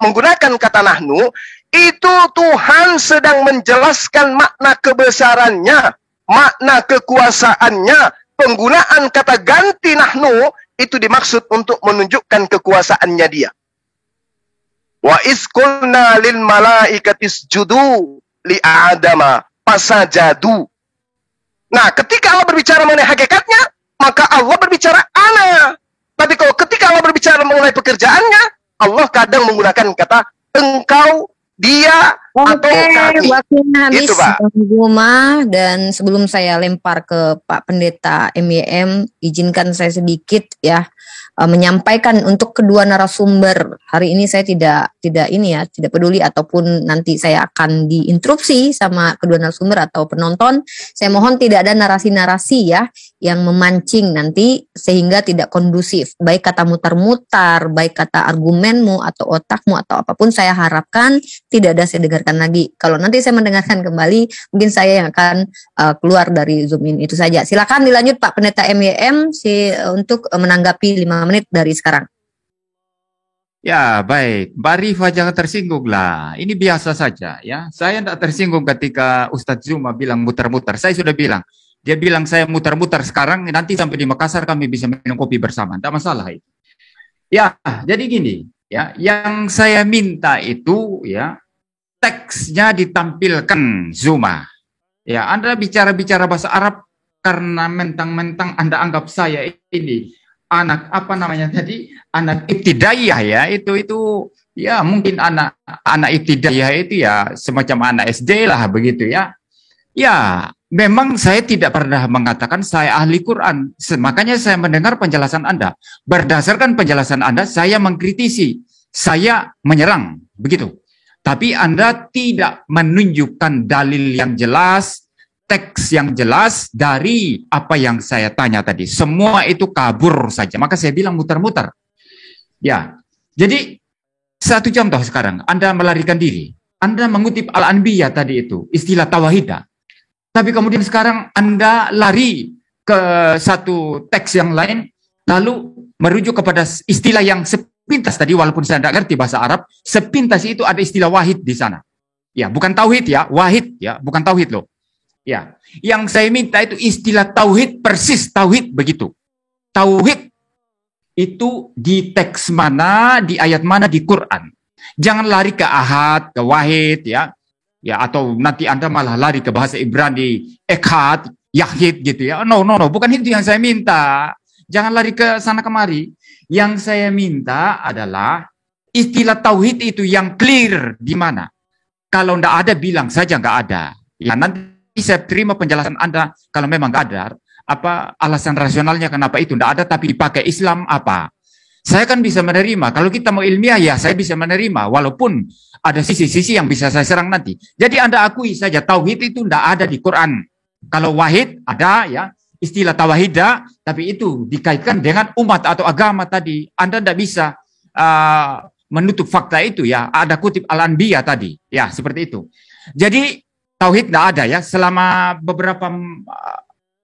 menggunakan kata nahnu, itu Tuhan sedang menjelaskan makna kebesarannya, makna kekuasaannya. Penggunaan kata ganti nahnu itu dimaksud untuk menunjukkan kekuasaannya dia. Wa isqulna lil malaikati isjudu li adama fasajadu. Nah, ketika Allah berbicara mengenai hakikatnya, maka Allah berbicara ana. Tapi kalau ketika Allah berbicara mengenai pekerjaannya, Allah kadang menggunakan kata engkau, dia, atau kami. Waktunya habis, Itu, Pak. Guma, dan sebelum saya lempar ke Pak Pendeta MYM, izinkan saya sedikit ya menyampaikan untuk kedua narasumber. Hari ini saya tidak peduli ataupun nanti saya akan diinterupsi sama kedua narasumber atau penonton. Saya mohon tidak ada narasi-narasi ya yang memancing nanti sehingga tidak kondusif. Baik kata mutar-mutar, baik kata argumenmu atau otakmu atau apapun, saya harapkan tidak ada saya dengarkan lagi. Kalau nanti saya mendengarkan kembali, mungkin saya yang akan keluar dari Zoom ini. Itu saja. Silakan dilanjut Pak Pendeta MYM untuk menanggapi 5 menit dari sekarang. Ya, baik. Mbak Rifa jangan tersinggung lah. Ini biasa saja ya. Saya tidak tersinggung ketika Ustadz Zuma bilang muter-muter. Saya sudah bilang. Dia bilang saya muter-muter sekarang, nanti sampai di Makassar kami bisa minum kopi bersama. Tidak masalah itu. Ya, jadi gini. Ya, yang saya minta itu ya, teksnya ditampilkan Zuma. Ya, Anda bicara-bicara bahasa Arab karena mentang-mentang Anda anggap saya ini anak apa namanya tadi, anak ibtidaiyah ya, itu ya mungkin anak ibtidaiyah itu ya semacam anak SD lah begitu ya. Ya, memang saya tidak pernah mengatakan saya ahli Quran. Makanya saya mendengar penjelasan Anda. Berdasarkan penjelasan Anda, saya mengkritisi, saya menyerang, begitu. Tapi Anda tidak menunjukkan dalil yang jelas, teks yang jelas dari apa yang saya tanya tadi. Semua itu kabur saja. Maka saya bilang muter-muter. Ya, jadi satu contoh sekarang, Anda melarikan diri. Anda mengutip Al-Anbiya tadi itu, istilah tawahidah. Tapi kemudian sekarang Anda lari ke satu teks yang lain, lalu merujuk kepada istilah yang sepintas tadi, walaupun saya tidak ngerti bahasa Arab, sepintas itu ada istilah wahid di sana. Ya, bukan tauhid ya, wahid ya, bukan tauhid loh. Ya, yang saya minta itu istilah tauhid, persis tauhid begitu. Tauhid itu di teks mana, di ayat mana di Quran. Jangan lari ke ahad, ke wahid ya. Ya, atau nanti Anda malah lari ke bahasa Ibrani, Echad, Yahid gitu ya. No, bukan itu yang saya minta. Jangan lari ke sana kemari. Yang saya minta adalah istilah tauhid itu yang clear di mana. Kalau enggak ada, bilang saja enggak ada. Ya, nanti saya terima penjelasan Anda kalau memang enggak ada. Apa alasan rasionalnya kenapa itu enggak ada tapi dipakai Islam apa? Saya kan bisa menerima. Kalau kita mau ilmiah ya saya bisa menerima. Walaupun ada sisi-sisi yang bisa saya serang nanti. Jadi Anda akui saja tauhid itu tidak ada di Quran. Kalau wahid ada ya, istilah tawahidah, tapi itu dikaitkan dengan umat atau agama tadi. Anda tidak bisa menutup fakta itu ya. Ada kutip Al-Anbiya tadi. Ya, seperti itu. Jadi tauhid tidak ada ya. Selama beberapa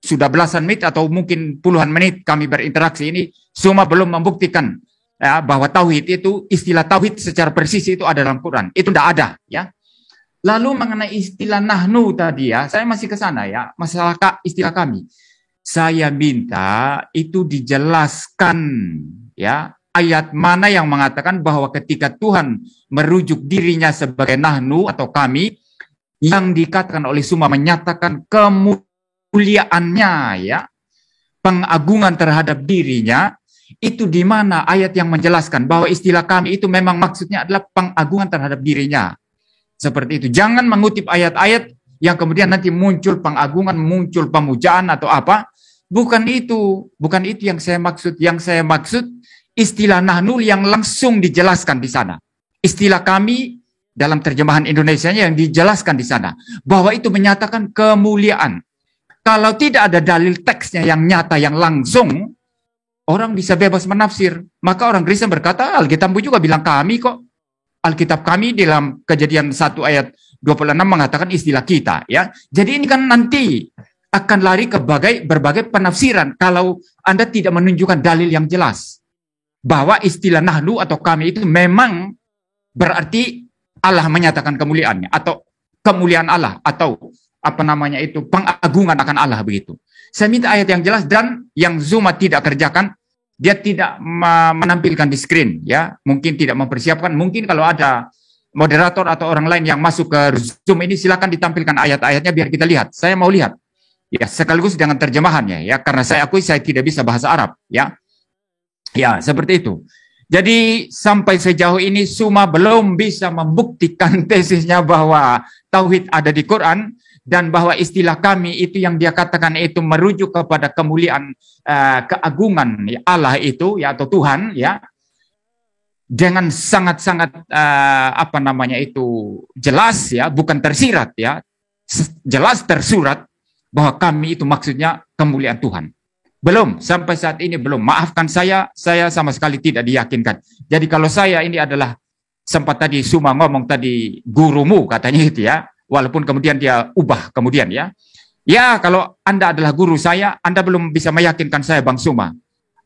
sudah belasan menit atau mungkin puluhan menit kami berinteraksi ini, semua belum membuktikan ya, bahwa tauhid itu, istilah tauhid secara persis itu ada dalam Quran. Itu tidak ada ya. Lalu mengenai istilah nahnu tadi ya, saya masih ke sana ya, masalah istilah kami. Saya minta itu dijelaskan ya, ayat mana yang mengatakan bahwa ketika Tuhan merujuk dirinya sebagai nahnu atau kami, yang dikatakan oleh semua menyatakan kemuliaannya ya, pengagungan terhadap dirinya, itu di mana ayat yang menjelaskan bahwa istilah kami itu memang maksudnya adalah pengagungan terhadap dirinya. Seperti itu. Jangan mengutip ayat-ayat yang kemudian nanti muncul pengagungan, muncul pemujaan atau apa. Bukan itu yang saya maksud. Yang saya maksud istilah nahnu yang langsung dijelaskan di sana. Istilah kami dalam terjemahan Indonesianya yang dijelaskan di sana, bahwa itu menyatakan kemuliaan. Kalau tidak ada dalil teksnya yang nyata, yang langsung, orang bisa bebas menafsir. Maka orang Kristen berkata, Alkitab juga bilang kami kok. Alkitab kami dalam Kejadian 1 ayat 26 mengatakan istilah kita. Ya. Jadi ini kan nanti akan lari ke berbagai penafsiran kalau Anda tidak menunjukkan dalil yang jelas. Bahwa istilah nahnu atau kami itu memang berarti Allah menyatakan kemuliaannya, atau kemuliaan Allah, atau apa namanya itu, pengagungan akan Allah begitu. Saya minta ayat yang jelas, dan yang Zuma tidak kerjakan, dia tidak menampilkan di screen, ya, mungkin tidak mempersiapkan. Mungkin kalau ada moderator atau orang lain yang masuk ke Zoom ini, silakan ditampilkan ayat-ayatnya biar kita lihat. Saya mau lihat, ya, sekaligus dengan terjemahannya, ya, karena saya akui saya tidak bisa bahasa Arab, ya, seperti itu. Jadi sampai sejauh ini Suma belum bisa membuktikan tesisnya bahwa tauhid ada di Quran, dan bahwa istilah kami itu yang dia katakan itu merujuk kepada kemuliaan, keagungan Allah itu, ya, atau Tuhan, ya, dengan sangat-sangat apa namanya itu jelas, ya, bukan tersirat, ya, jelas tersurat bahwa kami itu maksudnya kemuliaan Tuhan. Belum, sampai saat ini belum. Maafkan saya sama sekali tidak diyakinkan. Jadi kalau saya ini adalah, sempat tadi Suma ngomong tadi gurumu katanya itu, ya. Walaupun kemudian dia ubah kemudian, ya. Ya, kalau Anda adalah guru saya, Anda belum bisa meyakinkan saya, Bang Suma.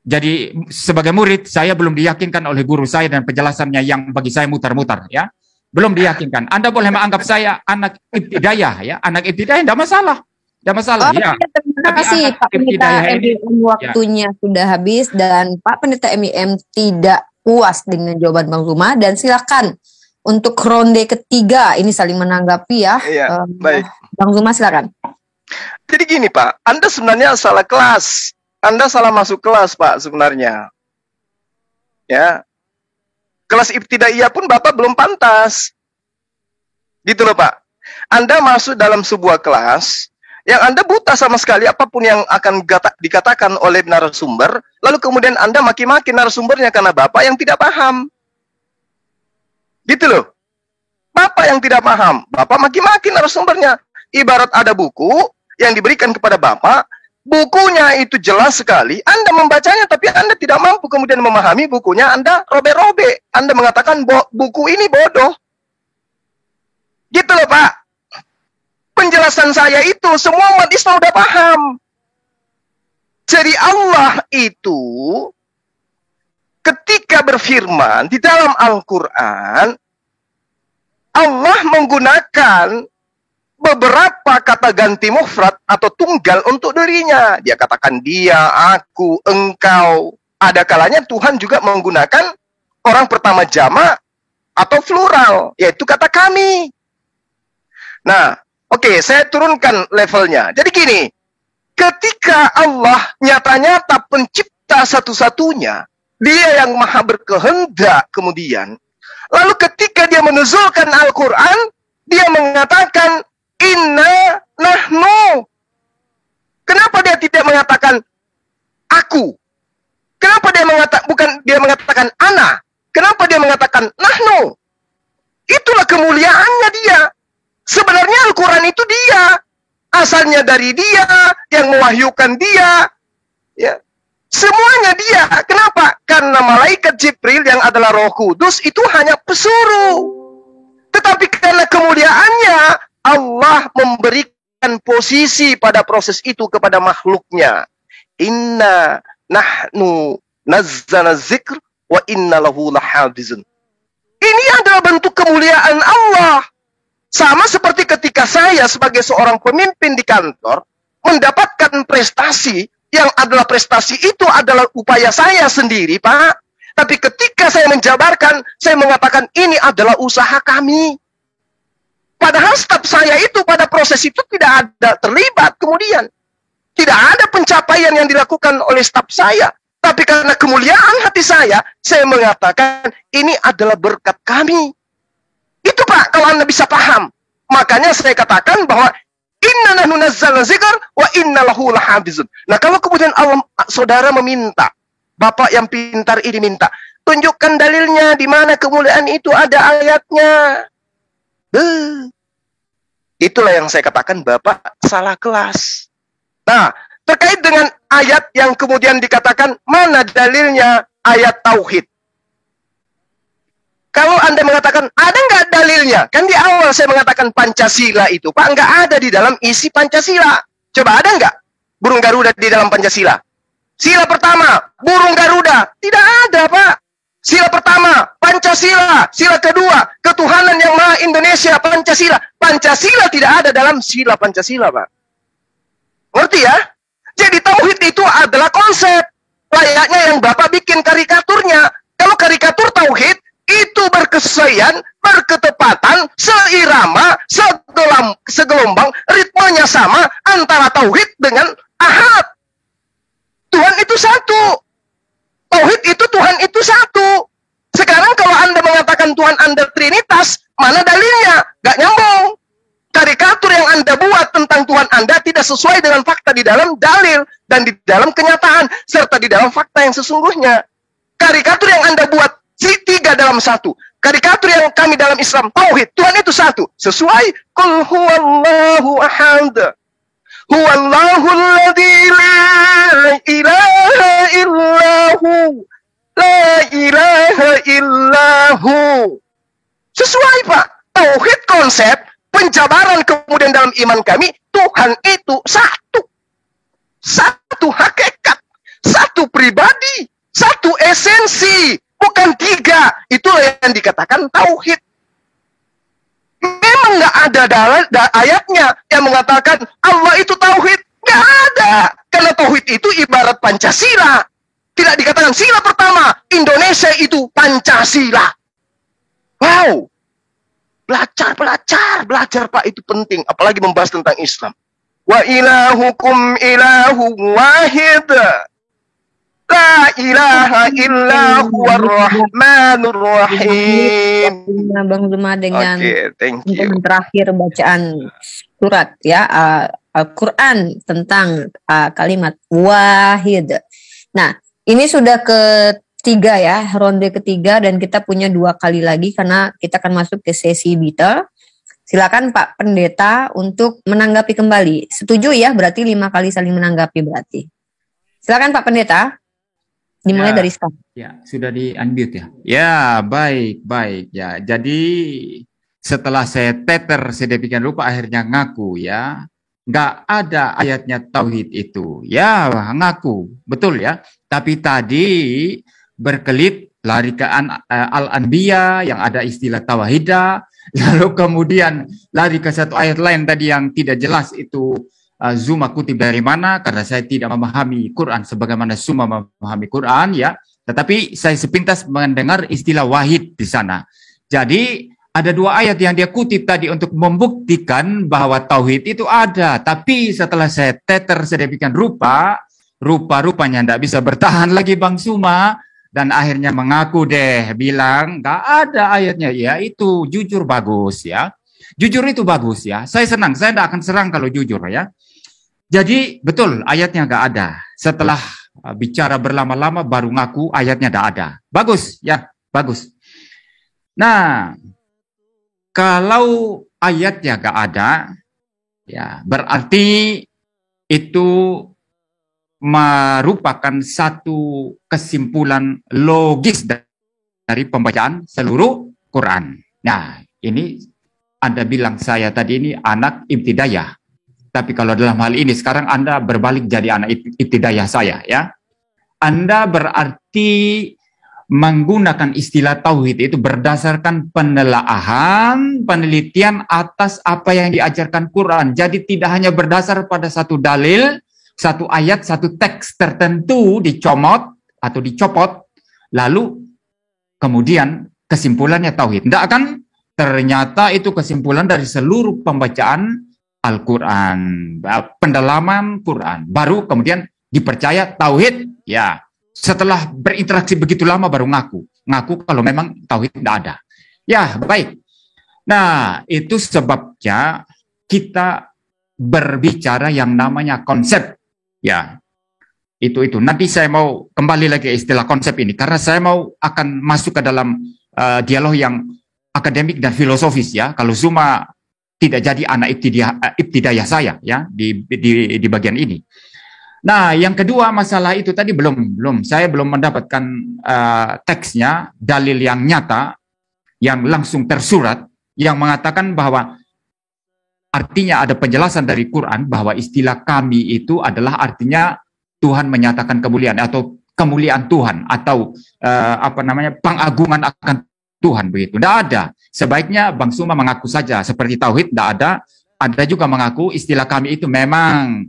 Jadi sebagai murid, saya belum diyakinkan oleh guru saya dan penjelasannya yang bagi saya mutar-mutar, ya. Belum diyakinkan. Anda boleh menganggap saya anak ibtidayah, ya. Anak ibtidayah tidak masalah. Tidak masalah, ya. Terima kasih Pak Pendeta MIM, waktunya sudah habis, dan Pak Pendeta MIM tidak puas dengan jawaban Bang Zuma, dan silakan untuk ronde ketiga ini saling menanggapi, ya. Iya, baik. Bang Zuma silakan. Jadi gini Pak, Anda sebenarnya salah kelas. Anda salah masuk kelas Pak sebenarnya. Ya. Kelas ibtidaiyah pun Bapak belum pantas. Gitu loh Pak. Anda masuk dalam sebuah kelas yang Anda buta sama sekali apapun yang akan dikatakan oleh narasumber, lalu kemudian Anda maki-maki narasumbernya karena Bapak yang tidak paham. Gitu loh. Bapak yang tidak paham, Bapak maki-maki narasumbernya. Ibarat ada buku yang diberikan kepada Bapak, bukunya itu jelas sekali, Anda membacanya tapi Anda tidak mampu kemudian memahami bukunya, Anda robe-robe. Anda mengatakan buku ini bodoh. Gitu loh Pak. Penjelasan saya itu semua umat Islam udah paham. Jadi Allah itu ketika berfirman di dalam Al-Quran, Allah menggunakan beberapa kata ganti mufrad atau tunggal untuk dirinya. Dia katakan dia, aku, engkau. Ada kalanya Tuhan juga menggunakan orang pertama jamak atau plural, yaitu kata kami. Nah, oke, saya turunkan levelnya. Jadi gini, ketika Allah nyata-nyata pencipta satu-satunya, dia yang maha berkehendak kemudian, lalu ketika dia menuzulkan Al-Quran, dia mengatakan, inna nahnu. Kenapa dia tidak mengatakan aku? Kenapa dia mengatakan ana? Kenapa dia mengatakan nahnu? Itulah kemuliaannya dia. Sebenarnya Al-Quran itu dia. Asalnya dari dia, yang mewahyukan dia. Ya. Semuanya dia. Kenapa? Karena malaikat Jibril yang adalah Roh Kudus itu hanya pesuruh. Tetapi karena kemuliaannya, Allah memberikan posisi pada proses itu kepada makhluknya. Inna nahnu nazzalna dzikr wa inna lahu lahafizun. Ini adalah bentuk kemuliaan Allah. Sama seperti ketika saya sebagai seorang pemimpin di kantor mendapatkan prestasi yang adalah prestasi itu adalah upaya saya sendiri, Pak. Tapi ketika saya menjabarkan, saya mengatakan ini adalah usaha kami. Padahal staf saya itu pada proses itu tidak ada terlibat kemudian. Tidak ada pencapaian yang dilakukan oleh staf saya. Tapi karena kemuliaan hati saya mengatakan ini adalah berkat kami. Itu Pak, kalau Anda bisa paham. Makanya saya katakan bahwa inna nahnu nazzalna dzikr wa inna lahu lahafizun. Nah, kalau kemudian Allah, saudara meminta, Bapak yang pintar ini minta, tunjukkan dalilnya di mana kemuliaan itu ada ayatnya. Itulah yang saya katakan Bapak salah kelas. Nah, terkait dengan ayat yang kemudian dikatakan mana dalilnya ayat tauhid. Kalau Anda mengatakan, ada nggak dalilnya? Kan di awal saya mengatakan Pancasila itu, Pak, nggak ada di dalam isi Pancasila. Coba ada nggak burung Garuda di dalam Pancasila? Sila pertama, burung Garuda. Tidak ada, Pak. Sila pertama, Pancasila. Sila kedua, ketuhanan yang maha Indonesia, Pancasila. Pancasila tidak ada dalam sila Pancasila, Pak. Ngerti ya? Jadi tauhid itu adalah konsep. Layaknya yang Bapak bikin karikaturnya. Kalau karikatur tauhid, itu berkesesuaian, berketepatan, seirama, segelombang, ritmenya sama antara tauhid dengan ahad. Tuhan itu satu. Tauhid itu Tuhan itu satu. Sekarang kalau Anda mengatakan Tuhan Anda Trinitas, mana dalilnya? Gak nyambung. Karikatur yang Anda buat tentang Tuhan Anda tidak sesuai dengan fakta di dalam dalil dan di dalam kenyataan serta di dalam fakta yang sesungguhnya. Karikatur yang Anda buat tiga dalam satu. Karikatur yang kami dalam Islam tauhid, Tuhan itu satu. Sesuai qul huwallahu ahad. Huwallahu alladzi la ilaha illahu. La ilaha illahu. Sesuai, Pak. Tauhid konsep, penjabaran kemudian dalam iman kami, Tuhan itu satu. Satu hakikat, satu pribadi, satu esensi. Bukan tiga. Itulah yang dikatakan tauhid. Memang nggak ada ayatnya yang mengatakan Allah itu tauhid. Nggak ada. Karena tauhid itu ibarat Pancasila. Tidak dikatakan sila pertama, Indonesia itu Pancasila. Wow. Belajar Pak, itu penting. Apalagi membahas tentang Islam. Wa ilahukum ilahu wahid. La ilaha illa huwar rahmanur rahim. Bang Zuma dengan thank you. Terakhir bacaan surat ya Al-Quran tentang kalimat wahid. Nah, ini sudah ketiga ya, ronde ketiga dan kita punya 2 kali lagi karena kita akan masuk ke sesi Beatle. Silakan Pak Pendeta untuk menanggapi kembali. Setuju ya? Berarti 5 kali saling menanggapi berarti. Silakan Pak Pendeta. Dimulai dari sekarang. Ya, sudah di-unmute ya. Ya, baik. Ya, jadi setelah saya teter sedemikian rupa akhirnya ngaku ya. Nggak ada ayatnya tauhid itu. Ya, ngaku. Betul ya. Tapi tadi berkelit lari ke Al-Anbiya yang ada istilah tauhidah. Lalu kemudian lari ke satu ayat lain tadi yang tidak jelas itu. Zuma kutip dari mana karena saya tidak memahami Quran sebagaimana Zuma memahami Quran ya, tetapi saya sepintas mendengar istilah wahid di sana. Jadi ada 2 ayat yang dia kutip tadi untuk membuktikan bahwa tauhid itu ada, tapi setelah saya teter sedemikian rupanya tidak bisa bertahan lagi Bang Zuma dan akhirnya mengaku deh bilang nggak ada ayatnya. Ya itu jujur bagus ya. Jujur itu bagus ya. Saya senang, saya tidak akan serang kalau jujur ya. Jadi betul ayatnya nggak ada. Setelah bicara berlama-lama baru ngaku ayatnya nggak ada. Bagus ya, bagus. Nah, kalau ayatnya nggak ada, ya berarti itu merupakan satu kesimpulan logis dari pembacaan seluruh Quran. Nah, ini Anda bilang saya tadi ini anak ibtidayah. Tapi kalau dalam hal ini sekarang Anda berbalik jadi anak ibtidayah saya, ya. Anda berarti menggunakan istilah tauhid itu berdasarkan penelaahan, penelitian atas apa yang diajarkan Quran. Jadi tidak hanya berdasar pada satu dalil, satu ayat, satu teks tertentu dicomot atau dicopot, lalu kemudian kesimpulannya tauhid. Tidak kan? Ternyata itu kesimpulan dari seluruh pembacaan Al-Quran, pendalaman Quran. Baru kemudian dipercaya tauhid, ya. Setelah berinteraksi begitu lama baru ngaku kalau memang tauhid tidak ada. Ya, baik. Nah, itu sebabnya kita berbicara yang namanya konsep. Ya, itu. Nanti saya mau kembali lagi istilah konsep ini karena saya mau akan masuk ke dalam dialog yang akademik dan filosofis, ya. Kalau Zuma tidak jadi anak ibtidayah saya, ya, di bagian ini. Nah, yang kedua masalah itu tadi saya belum mendapatkan teksnya, dalil yang nyata, yang langsung tersurat, yang mengatakan bahwa artinya ada penjelasan dari Quran bahwa istilah kami itu adalah artinya Tuhan menyatakan kemuliaan atau kemuliaan Tuhan atau pengagungan akan Tuhan begitu. Tidak ada. Sebaiknya Bang Suma mengaku saja seperti tauhid tidak ada. Anda juga mengaku istilah kami itu memang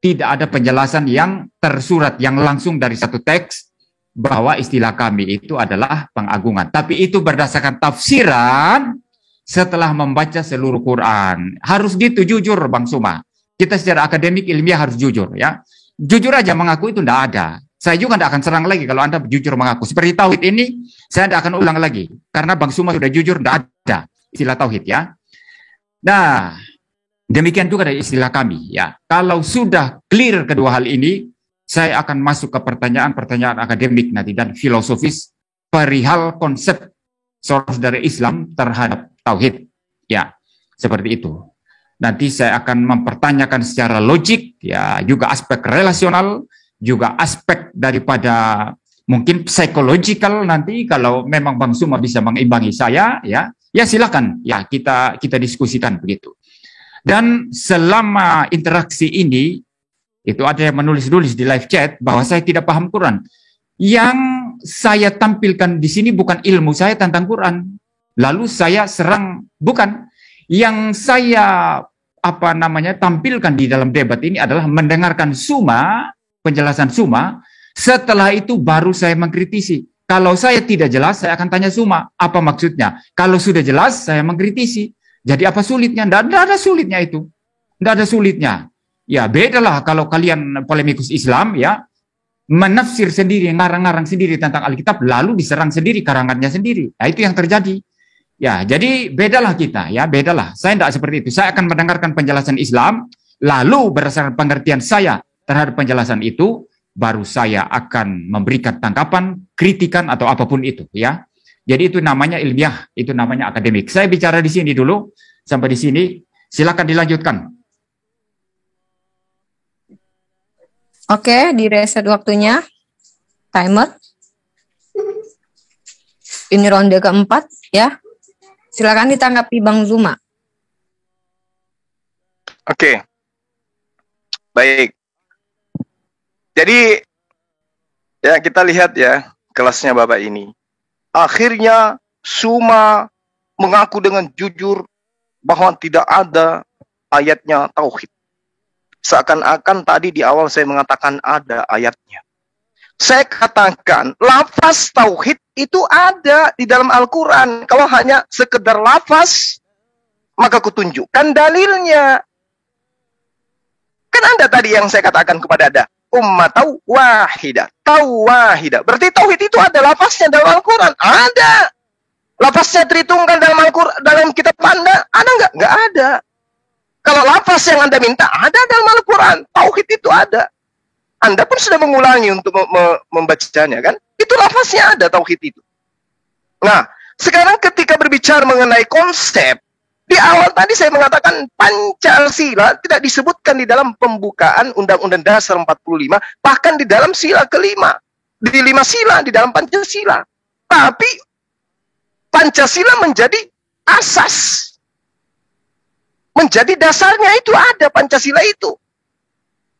tidak ada penjelasan yang tersurat, yang langsung dari satu teks bahwa istilah kami itu adalah pengagungan. Tapi itu berdasarkan tafsiran setelah membaca seluruh Quran. Harus gitu, jujur Bang Suma. Kita secara akademik ilmiah harus jujur, ya. Jujur aja mengaku itu tidak ada. Saya juga tidak akan serang lagi kalau Anda jujur mengaku. Seperti tauhid ini, saya tidak akan ulang lagi. Karena Bang Suma sudah jujur, tidak ada istilah tauhid, ya. Nah, demikian juga dari istilah kami, ya. Kalau sudah clear kedua hal ini, saya akan masuk ke pertanyaan-pertanyaan akademik nanti dan filosofis perihal konsep source dari Islam terhadap tauhid, ya. Seperti itu. Nanti saya akan mempertanyakan secara logik, ya, juga aspek relasional, juga aspek daripada mungkin psychological nanti kalau memang Bang Suma bisa mengimbangi saya, ya. Ya silakan, ya kita diskusikan begitu. Dan selama interaksi ini, itu ada yang menulis-nulis di live chat bahwa saya tidak paham Quran. Yang saya tampilkan di sini bukan ilmu saya tentang Quran. Lalu saya serang, bukan. Yang saya tampilkan di dalam debat ini adalah mendengarkan Suma, penjelasan Suma. Setelah itu baru saya mengkritisi. Kalau saya tidak jelas, saya akan tanya Suma, apa maksudnya? Kalau sudah jelas, saya mengkritisi. Jadi apa sulitnya? Tidak ada sulitnya itu. Tidak ada sulitnya. Ya bedalah kalau kalian polemikus Islam, ya, menafsir sendiri, ngarang-ngarang sendiri tentang Alkitab, lalu diserang sendiri karangannya sendiri. Nah itu yang terjadi. Ya jadi bedalah kita, ya bedalah. Saya tidak seperti itu. Saya akan mendengarkan penjelasan Islam, lalu berdasarkan pengertian saya terhadap penjelasan itu, baru saya akan memberikan tanggapan, kritikan atau apapun itu, ya. Jadi itu namanya ilmiah, itu namanya akademik. Saya bicara di sini dulu, sampai di sini. Silakan dilanjutkan. Oke, di reset waktunya. Timer. Ini ronde keempat, ya. Silakan ditanggapi Bang Zuma. Oke. Baik. Jadi, ya kita lihat ya kelasnya Bapak ini. Akhirnya Suma mengaku dengan jujur bahwa tidak ada ayatnya tauhid. Seakan-akan tadi di awal saya mengatakan ada ayatnya. Saya katakan lafaz tauhid itu ada di dalam Al-Quran. Kalau hanya sekedar lafaz, maka kutunjukkan dalilnya. Kan ada tadi yang saya katakan kepada Anda. Ummatau wahidah. Tauwahidah. Berarti tauhid itu ada lafaznya dalam Al-Quran. Ada. Lafaznya Tritunggal dalam Al-Quran, dalam kitab Anda. Ada nggak? Nggak ada. Kalau lafaz yang Anda minta, ada dalam Al-Quran. Tauhid itu ada. Anda pun sudah mengulangi untuk membacanya, kan? Itu lafaznya ada, tauhid itu. Nah, sekarang ketika berbicara mengenai konsep, di awal tadi saya mengatakan Pancasila tidak disebutkan di dalam pembukaan Undang-Undang Dasar 45, bahkan di dalam sila kelima. Di 5 sila, di dalam Pancasila. Tapi Pancasila menjadi asas. menjadi dasarnya itu ada Pancasila itu.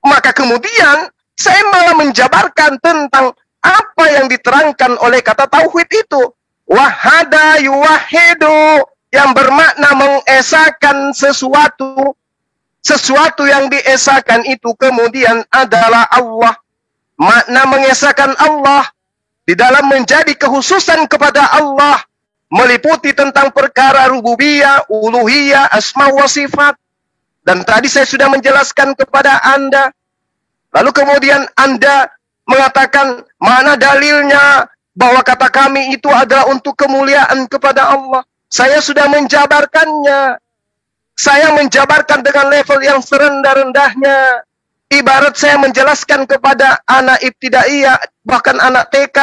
Maka kemudian saya malah menjabarkan tentang apa yang diterangkan oleh kata tauhid itu. Wahada yuwahidu, yang bermakna mengesahkan sesuatu. Sesuatu yang diesahkan itu kemudian adalah Allah. Makna mengesahkan Allah di dalam menjadi kekhususan kepada Allah meliputi tentang perkara rububiyah, uluhiyah, asma wa sifat. Dan tadi saya sudah menjelaskan kepada Anda. Lalu kemudian Anda mengatakan mana dalilnya bahwa kata kami itu adalah untuk kemuliaan kepada Allah. Saya sudah menjabarkannya. Saya menjabarkan dengan level yang serendah-rendahnya. Ibarat saya menjelaskan kepada anak ibtidaiyah, bahkan anak TK,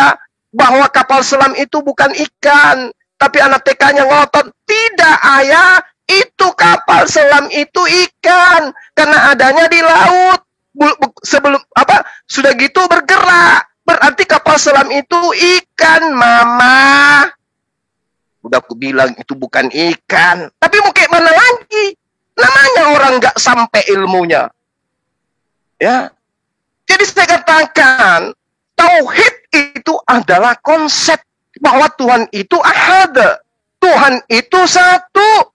bahwa kapal selam itu bukan ikan. Tapi anak TK-nya ngotot, tidak ayah, itu kapal selam itu ikan. Karena adanya di laut. Sebelum sudah gitu bergerak. Berarti kapal selam itu ikan, mama. Udah aku bilang itu bukan ikan. Tapi mau kayak mana lagi? Namanya orang nggak sampai ilmunya. Ya. Jadi saya katakan, tauhid itu adalah konsep bahwa Tuhan itu ahad. Tuhan itu satu.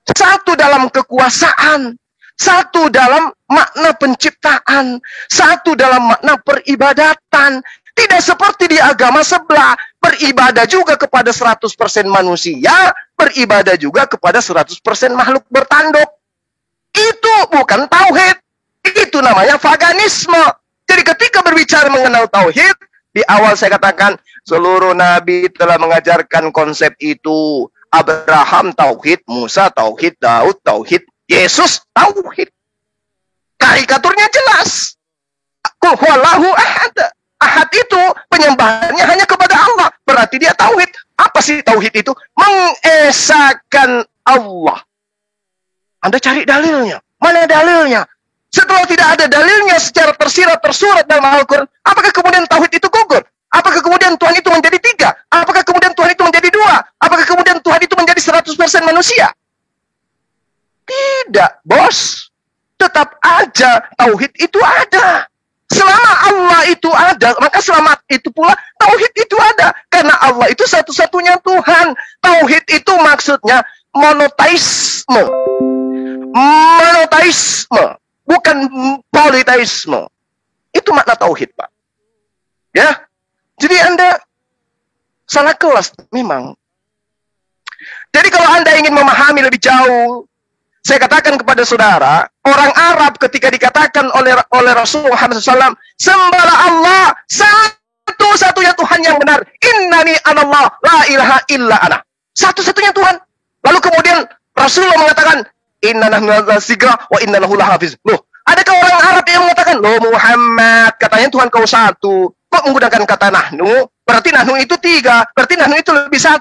Satu dalam kekuasaan. Satu dalam makna penciptaan. Satu dalam makna peribadatan. Tidak seperti di agama sebelah. Beribadah juga kepada 100% manusia. Beribadah juga kepada 100% makhluk bertanduk. Itu bukan tauhid. Itu namanya paganisme. Jadi ketika berbicara mengenal tauhid, di awal saya katakan, seluruh nabi telah mengajarkan konsep itu. Abraham tauhid, Musa tauhid, Daud tauhid, Yesus tauhid. Karikaturnya jelas. Qul huwallahu ahad. Ahad itu penyembahannya hanya kepada Allah. Berarti dia tauhid. Apa sih tauhid itu? Mengesahkan Allah. Anda cari dalilnya. Mana dalilnya? Setelah tidak ada dalilnya secara tersirat tersurat dalam Al-Quran, apakah kemudian tauhid itu gugur? Apakah kemudian Tuhan itu menjadi 3? Apakah kemudian Tuhan itu menjadi 2? Apakah kemudian Tuhan itu menjadi 100% manusia? Tidak, bos. Tetap aja tauhid itu ada. Selama Allah itu ada, maka selamat itu pula tauhid itu ada. Karena Allah itu satu-satunya Tuhan. Tauhid itu maksudnya monoteisme. Monoteisme, bukan politeisme. Itu makna tauhid, Pak. Ya. Jadi Anda salah kelas memang. Jadi kalau Anda ingin memahami lebih jauh, saya katakan kepada saudara, orang Arab ketika dikatakan oleh Rasulullah SAW, sembahlah Allah, satu-satunya Tuhan yang benar. Innani anallah, la ilaha illa ana. Satu-satunya Tuhan. Lalu kemudian Rasulullah mengatakan, inna nahnu sigra wa inna lahu lahafiz. Loh, adakah orang Arab yang mengatakan, loh Muhammad, katanya Tuhan kau satu. Kok menggunakan kata nahnu? Berarti nahnu itu 3. Berarti nahnu itu lebih 1.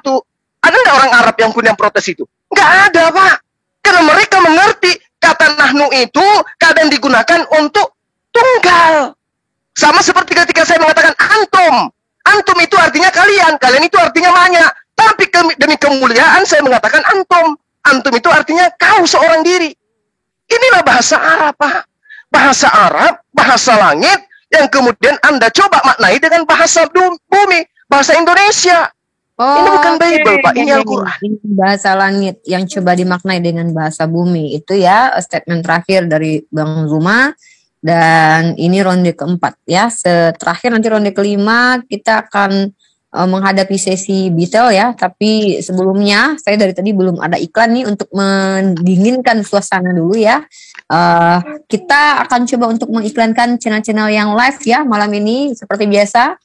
Ada nggak orang Arab yang punya protes itu? Nggak ada, Pak. Karena mereka mengerti kata nahnu itu kadang digunakan untuk tunggal. Sama seperti ketika saya mengatakan antum. Antum itu artinya kalian. Kalian itu artinya banyak. Tapi demi kemuliaan saya mengatakan antum. Antum itu artinya kau seorang diri. Inilah bahasa Arab, Pak. Bahasa Arab, bahasa langit, yang kemudian Anda coba maknai dengan bahasa bumi. Bahasa Indonesia. Ini bukan Bible, Pak. Ini Al-Quran. Ini bahasa langit yang coba dimaknai dengan bahasa bumi. Itu ya statement terakhir dari Bang Zuma. Dan ini ronde keempat ya. Terakhir nanti ronde kelima kita akan menghadapi sesi detail ya. Tapi sebelumnya saya dari tadi belum ada iklan nih untuk mendinginkan suasana dulu ya. Kita akan coba untuk mengiklankan channel-channel yang live ya malam ini seperti biasa.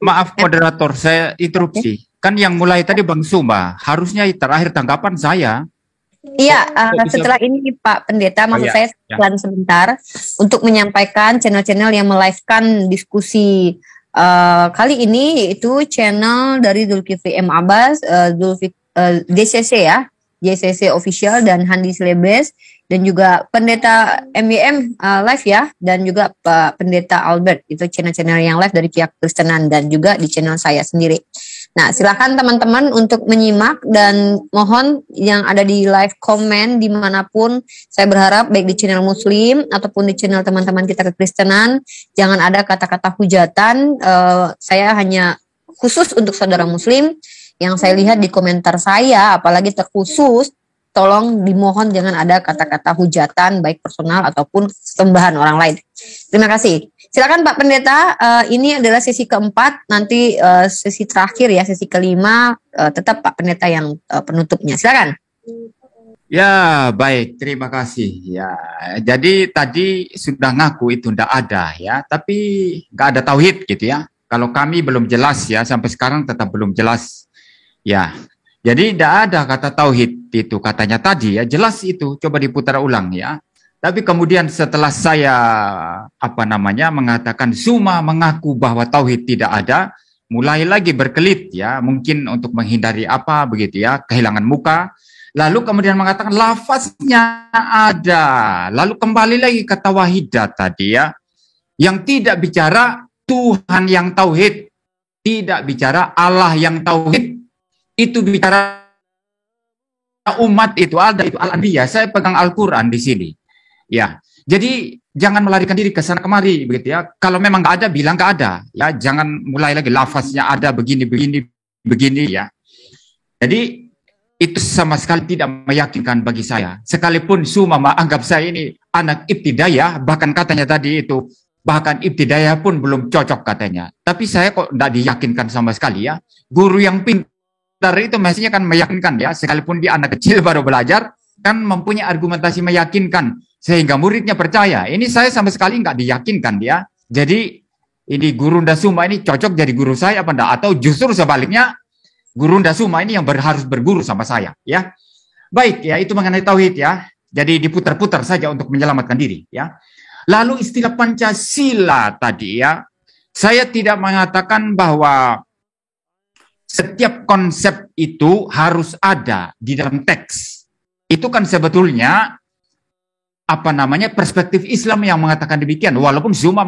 Maaf moderator, saya interupsi. Kan yang mulai tadi Bang Zuma, harusnya terakhir tanggapan saya. Iya, setelah ini Pak Pendeta, maksud saya iklan sebentar untuk menyampaikan channel-channel yang melive-kan diskusi kali ini, itu channel dari Zulkifli M. Abbas, DCC ya, JCC Official dan Handi Silebes, dan juga Pendeta MWM live ya, dan juga Pak Pendeta Albert, itu channel-channel yang live dari pihak Kristenan dan juga di channel saya sendiri. Nah, silakan teman-teman untuk menyimak dan mohon yang ada di live comment dimanapun, saya berharap baik di channel Muslim ataupun di channel teman-teman kita kekristenan, jangan ada kata-kata hujatan. Saya hanya khusus untuk saudara Muslim yang saya lihat di komentar saya, apalagi terkhusus, tolong dimohon jangan ada kata-kata hujatan baik personal ataupun sembahan orang lain. Terima kasih. Silakan Pak Pendeta, ini adalah sesi keempat, nanti sesi terakhir ya, sesi kelima, tetap Pak Pendeta yang penutupnya. Silakan. Ya, baik, terima kasih. Ya, jadi tadi sudah ngaku itu ndak ada ya, tapi nggak ada tauhid gitu ya. Kalau kami belum jelas ya, sampai sekarang tetap belum jelas. Ya, jadi ndak ada kata tauhid itu katanya tadi ya, jelas itu. Coba diputar ulang ya. Tapi kemudian setelah saya mengatakan Zuma mengaku bahwa tauhid tidak ada, mulai lagi berkelit ya, mungkin untuk menghindari apa begitu ya, kehilangan muka. Lalu kemudian mengatakan lafaznya ada. Lalu kembali lagi ke tawahidat tadi ya, yang tidak bicara Tuhan yang tauhid, tidak bicara Allah yang tauhid, itu bicara umat itu ada, itu al-anbiya. Saya pegang Al-Quran di sini. Ya, jadi jangan melarikan diri ke sana kemari begitu ya. Kalau memang nggak ada, bilang nggak ada. Ya, jangan mulai lagi lafaznya ada begini ya. Jadi itu sama sekali tidak meyakinkan bagi saya. Sekalipun Zuma anggap saya ini anak ibtidayah, bahkan katanya tadi itu bahkan ibtidayah pun belum cocok katanya. Tapi saya kok tidak diyakinkan sama sekali ya. Guru yang pintar itu mestinya kan meyakinkan ya. Sekalipun dia anak kecil baru belajar, kan mempunyai argumentasi meyakinkan sehingga muridnya percaya. Ini saya sama sekali nggak diyakinkan dia. Jadi ini Guru Ndasuma ini cocok jadi guru saya apa enggak? Atau justru sebaliknya Guru Ndasuma ini yang harus berguru sama saya ya. Baik ya, itu mengenai tauhid ya. Jadi diputar-putar saja untuk menyelamatkan diri ya. Lalu istilah Pancasila tadi ya. Saya tidak mengatakan bahwa setiap konsep itu harus ada di dalam teks. Itu kan sebetulnya perspektif Islam yang mengatakan demikian, walaupun Zuma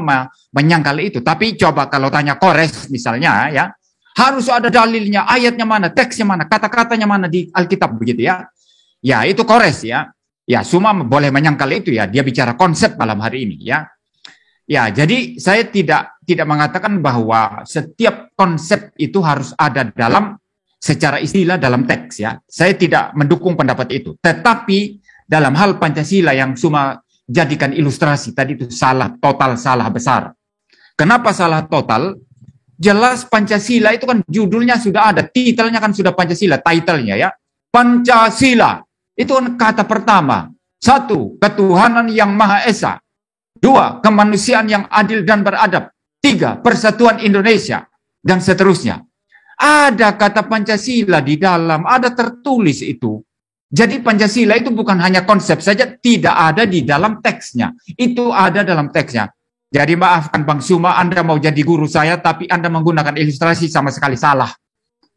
menyangkal itu. Tapi coba kalau tanya Kores misalnya ya, harus ada dalilnya, ayatnya mana, teksnya mana, kata-katanya mana di Alkitab begitu ya. Ya itu Kores ya. Ya Zuma boleh menyangkal itu ya, dia bicara konsep malam hari ini ya. Ya jadi saya tidak mengatakan bahwa setiap konsep itu harus ada dalam secara istilah dalam teks ya. Saya tidak mendukung pendapat itu. Tetapi dalam hal Pancasila yang Zuma jadikan ilustrasi tadi itu salah, total salah besar. Kenapa salah total? Jelas Pancasila itu kan judulnya sudah ada, titelnya kan sudah Pancasila, titlenya ya. Pancasila itu kan kata pertama. 1. Ketuhanan yang Maha Esa. 2. Kemanusiaan yang adil dan beradab. 3. Persatuan Indonesia. Dan seterusnya. Ada kata Pancasila di dalam, ada tertulis itu. Jadi Pancasila itu bukan hanya konsep saja, tidak ada di dalam teksnya. Itu ada dalam teksnya. Jadi maafkan Bang Zuma, Anda mau jadi guru saya, tapi Anda menggunakan ilustrasi sama sekali salah.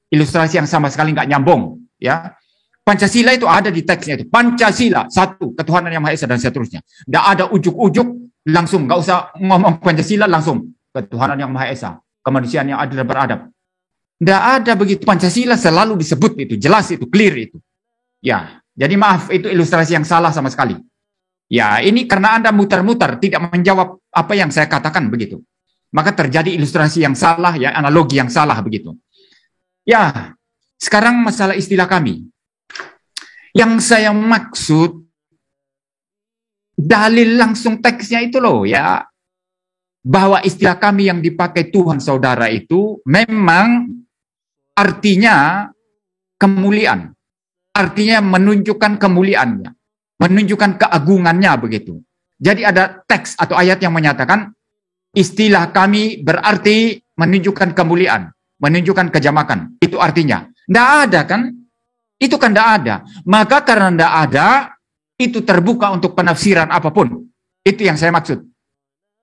Ilustrasi yang sama sekali nggak nyambung. Ya, Pancasila itu ada di teksnya itu. Pancasila, 1, ketuhanan yang Maha Esa dan seterusnya. Nggak ada ujuk-ujuk, langsung. Nggak usah ngomong Pancasila, langsung. Ketuhanan yang Maha Esa, kemanusiaan yang adil dan beradab. Nggak ada begitu. Pancasila selalu disebut itu, jelas itu, clear itu. Ya, jadi maaf, itu ilustrasi yang salah sama sekali. Ya, ini karena Anda mutar-mutar, tidak menjawab apa yang saya katakan begitu. Maka terjadi ilustrasi yang salah, ya, analogi yang salah begitu. Ya, sekarang masalah istilah kami. Yang saya maksud, dalil langsung teksnya itu loh ya. Bahwa istilah kami yang dipakai Tuhan Saudara itu memang artinya kemuliaan. Artinya menunjukkan kemuliaannya, menunjukkan keagungannya begitu. Jadi ada teks atau ayat yang menyatakan istilah kami berarti menunjukkan kemuliaan, menunjukkan kejamakan. Itu artinya. Tidak ada kan? Itu kan tidak ada. Maka karena tidak ada, itu terbuka untuk penafsiran apapun. Itu yang saya maksud.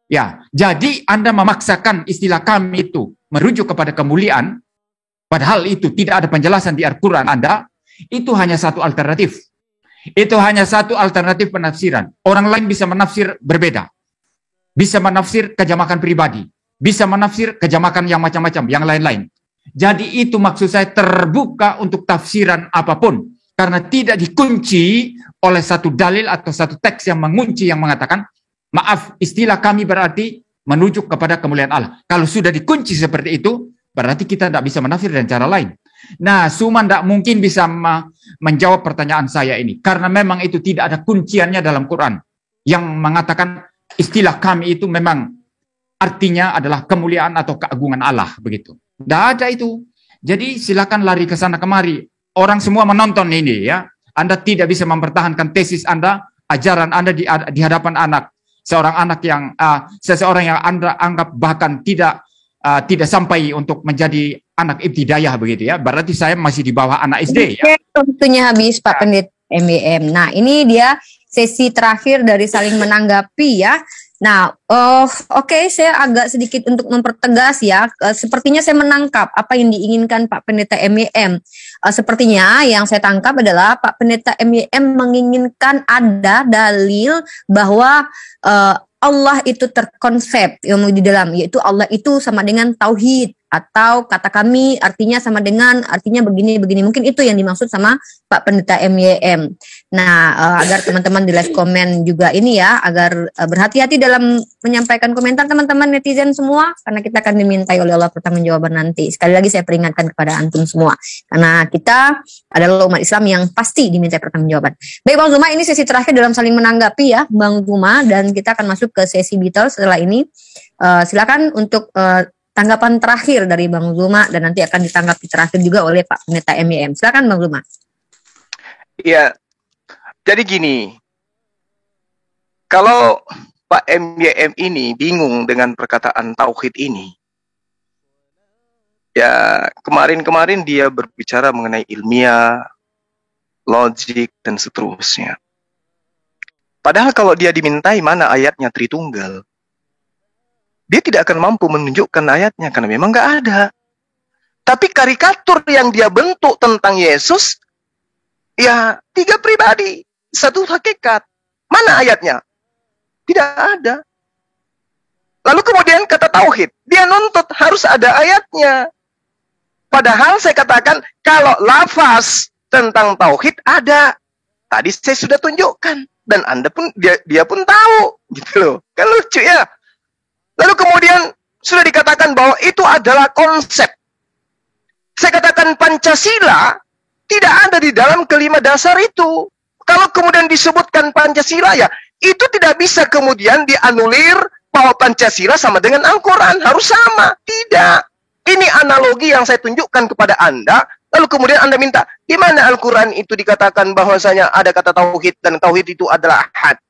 Ya, jadi Anda memaksakan istilah kami itu merujuk kepada kemuliaan, padahal itu tidak ada penjelasan di Al-Quran Anda. Itu hanya satu alternatif. Itu hanya satu alternatif penafsiran. Orang lain bisa menafsir berbeda. Bisa menafsir kejamakan pribadi. Bisa menafsir kejamakan yang macam-macam, yang lain-lain. Jadi itu maksud saya terbuka untuk tafsiran apapun. Karena tidak dikunci oleh satu dalil atau satu teks yang mengunci yang mengatakan, maaf, istilah kami berarti menuju kepada kemuliaan Allah. Kalau sudah dikunci seperti itu, berarti kita tidak bisa menafsir dengan cara lain. Nah, Suma tidak mungkin bisa menjawab pertanyaan saya ini. Karena memang itu tidak ada kunciannya dalam Quran. Yang mengatakan istilah kami itu memang artinya adalah kemuliaan atau keagungan Allah. Begitu. Tidak ada itu. Jadi silakan lari ke sana kemari. Orang semua menonton ini ya. Anda tidak bisa mempertahankan tesis Anda, ajaran Anda di hadapan anak. Seseorang yang Anda anggap bahkan tidak sampai untuk menjadi anak ibtidaiyah begitu ya. Berarti saya masih di bawah anak SD ya. Waktunya habis Pak Pendeta MYM. Nah, ini dia sesi terakhir dari saling menanggapi ya. Nah, oke, saya agak sedikit untuk mempertegas ya. Sepertinya saya menangkap apa yang diinginkan Pak Pendeta MYM. Sepertinya yang saya tangkap adalah Pak Pendeta MYM menginginkan ada dalil bahwa Allah itu terkonsep ilmu di dalam, yaitu Allah itu sama dengan tauhid, atau kata kami artinya sama dengan artinya begini. Mungkin itu yang dimaksud sama Pak Pendeta MYM. Nah, agar teman-teman di live comment juga ini ya, agar berhati-hati dalam menyampaikan komentar teman-teman netizen semua, karena kita akan dimintai oleh Allah pertanggungjawaban nanti. Sekali lagi saya peringatkan kepada antum semua, karena kita adalah umat Islam yang pasti dimintai pertanggungjawaban. Baik Bang Zuma, ini sesi terakhir dalam saling menanggapi ya Bang Zuma, dan kita akan masuk ke sesi Beatles setelah ini. Silakan untuk tanggapan terakhir dari Bang Zuma, dan nanti akan ditanggapi terakhir juga oleh Pak Pendeta MYM. Silakan Bang Zuma. Iya, jadi gini, kalau Pak MYM ini bingung dengan perkataan tauhid ini, ya kemarin-kemarin dia berbicara mengenai ilmiah, logik, dan seterusnya. Padahal kalau dia dimintai mana ayatnya Tritunggal, dia tidak akan mampu menunjukkan ayatnya karena memang nggak ada. Tapi karikatur yang dia bentuk tentang Yesus, ya 3 pribadi, 1 hakikat. Mana ayatnya? Tidak ada. Lalu kemudian kata tauhid, dia nuntut harus ada ayatnya. Padahal saya katakan kalau lafaz tentang tauhid ada. Tadi saya sudah tunjukkan, dan Anda pun dia pun tahu, gitu loh. Kan lucu ya. Lalu kemudian sudah dikatakan bahwa itu adalah konsep. Saya katakan Pancasila tidak ada di dalam kelima dasar itu. Kalau kemudian disebutkan Pancasila, ya itu tidak bisa kemudian dianulir bahwa Pancasila sama dengan Al-Quran. Harus sama. Tidak. Ini analogi yang saya tunjukkan kepada Anda. Lalu kemudian Anda minta, di mana Al-Quran itu dikatakan bahwasanya ada kata tauhid, dan tauhid itu adalah ahad.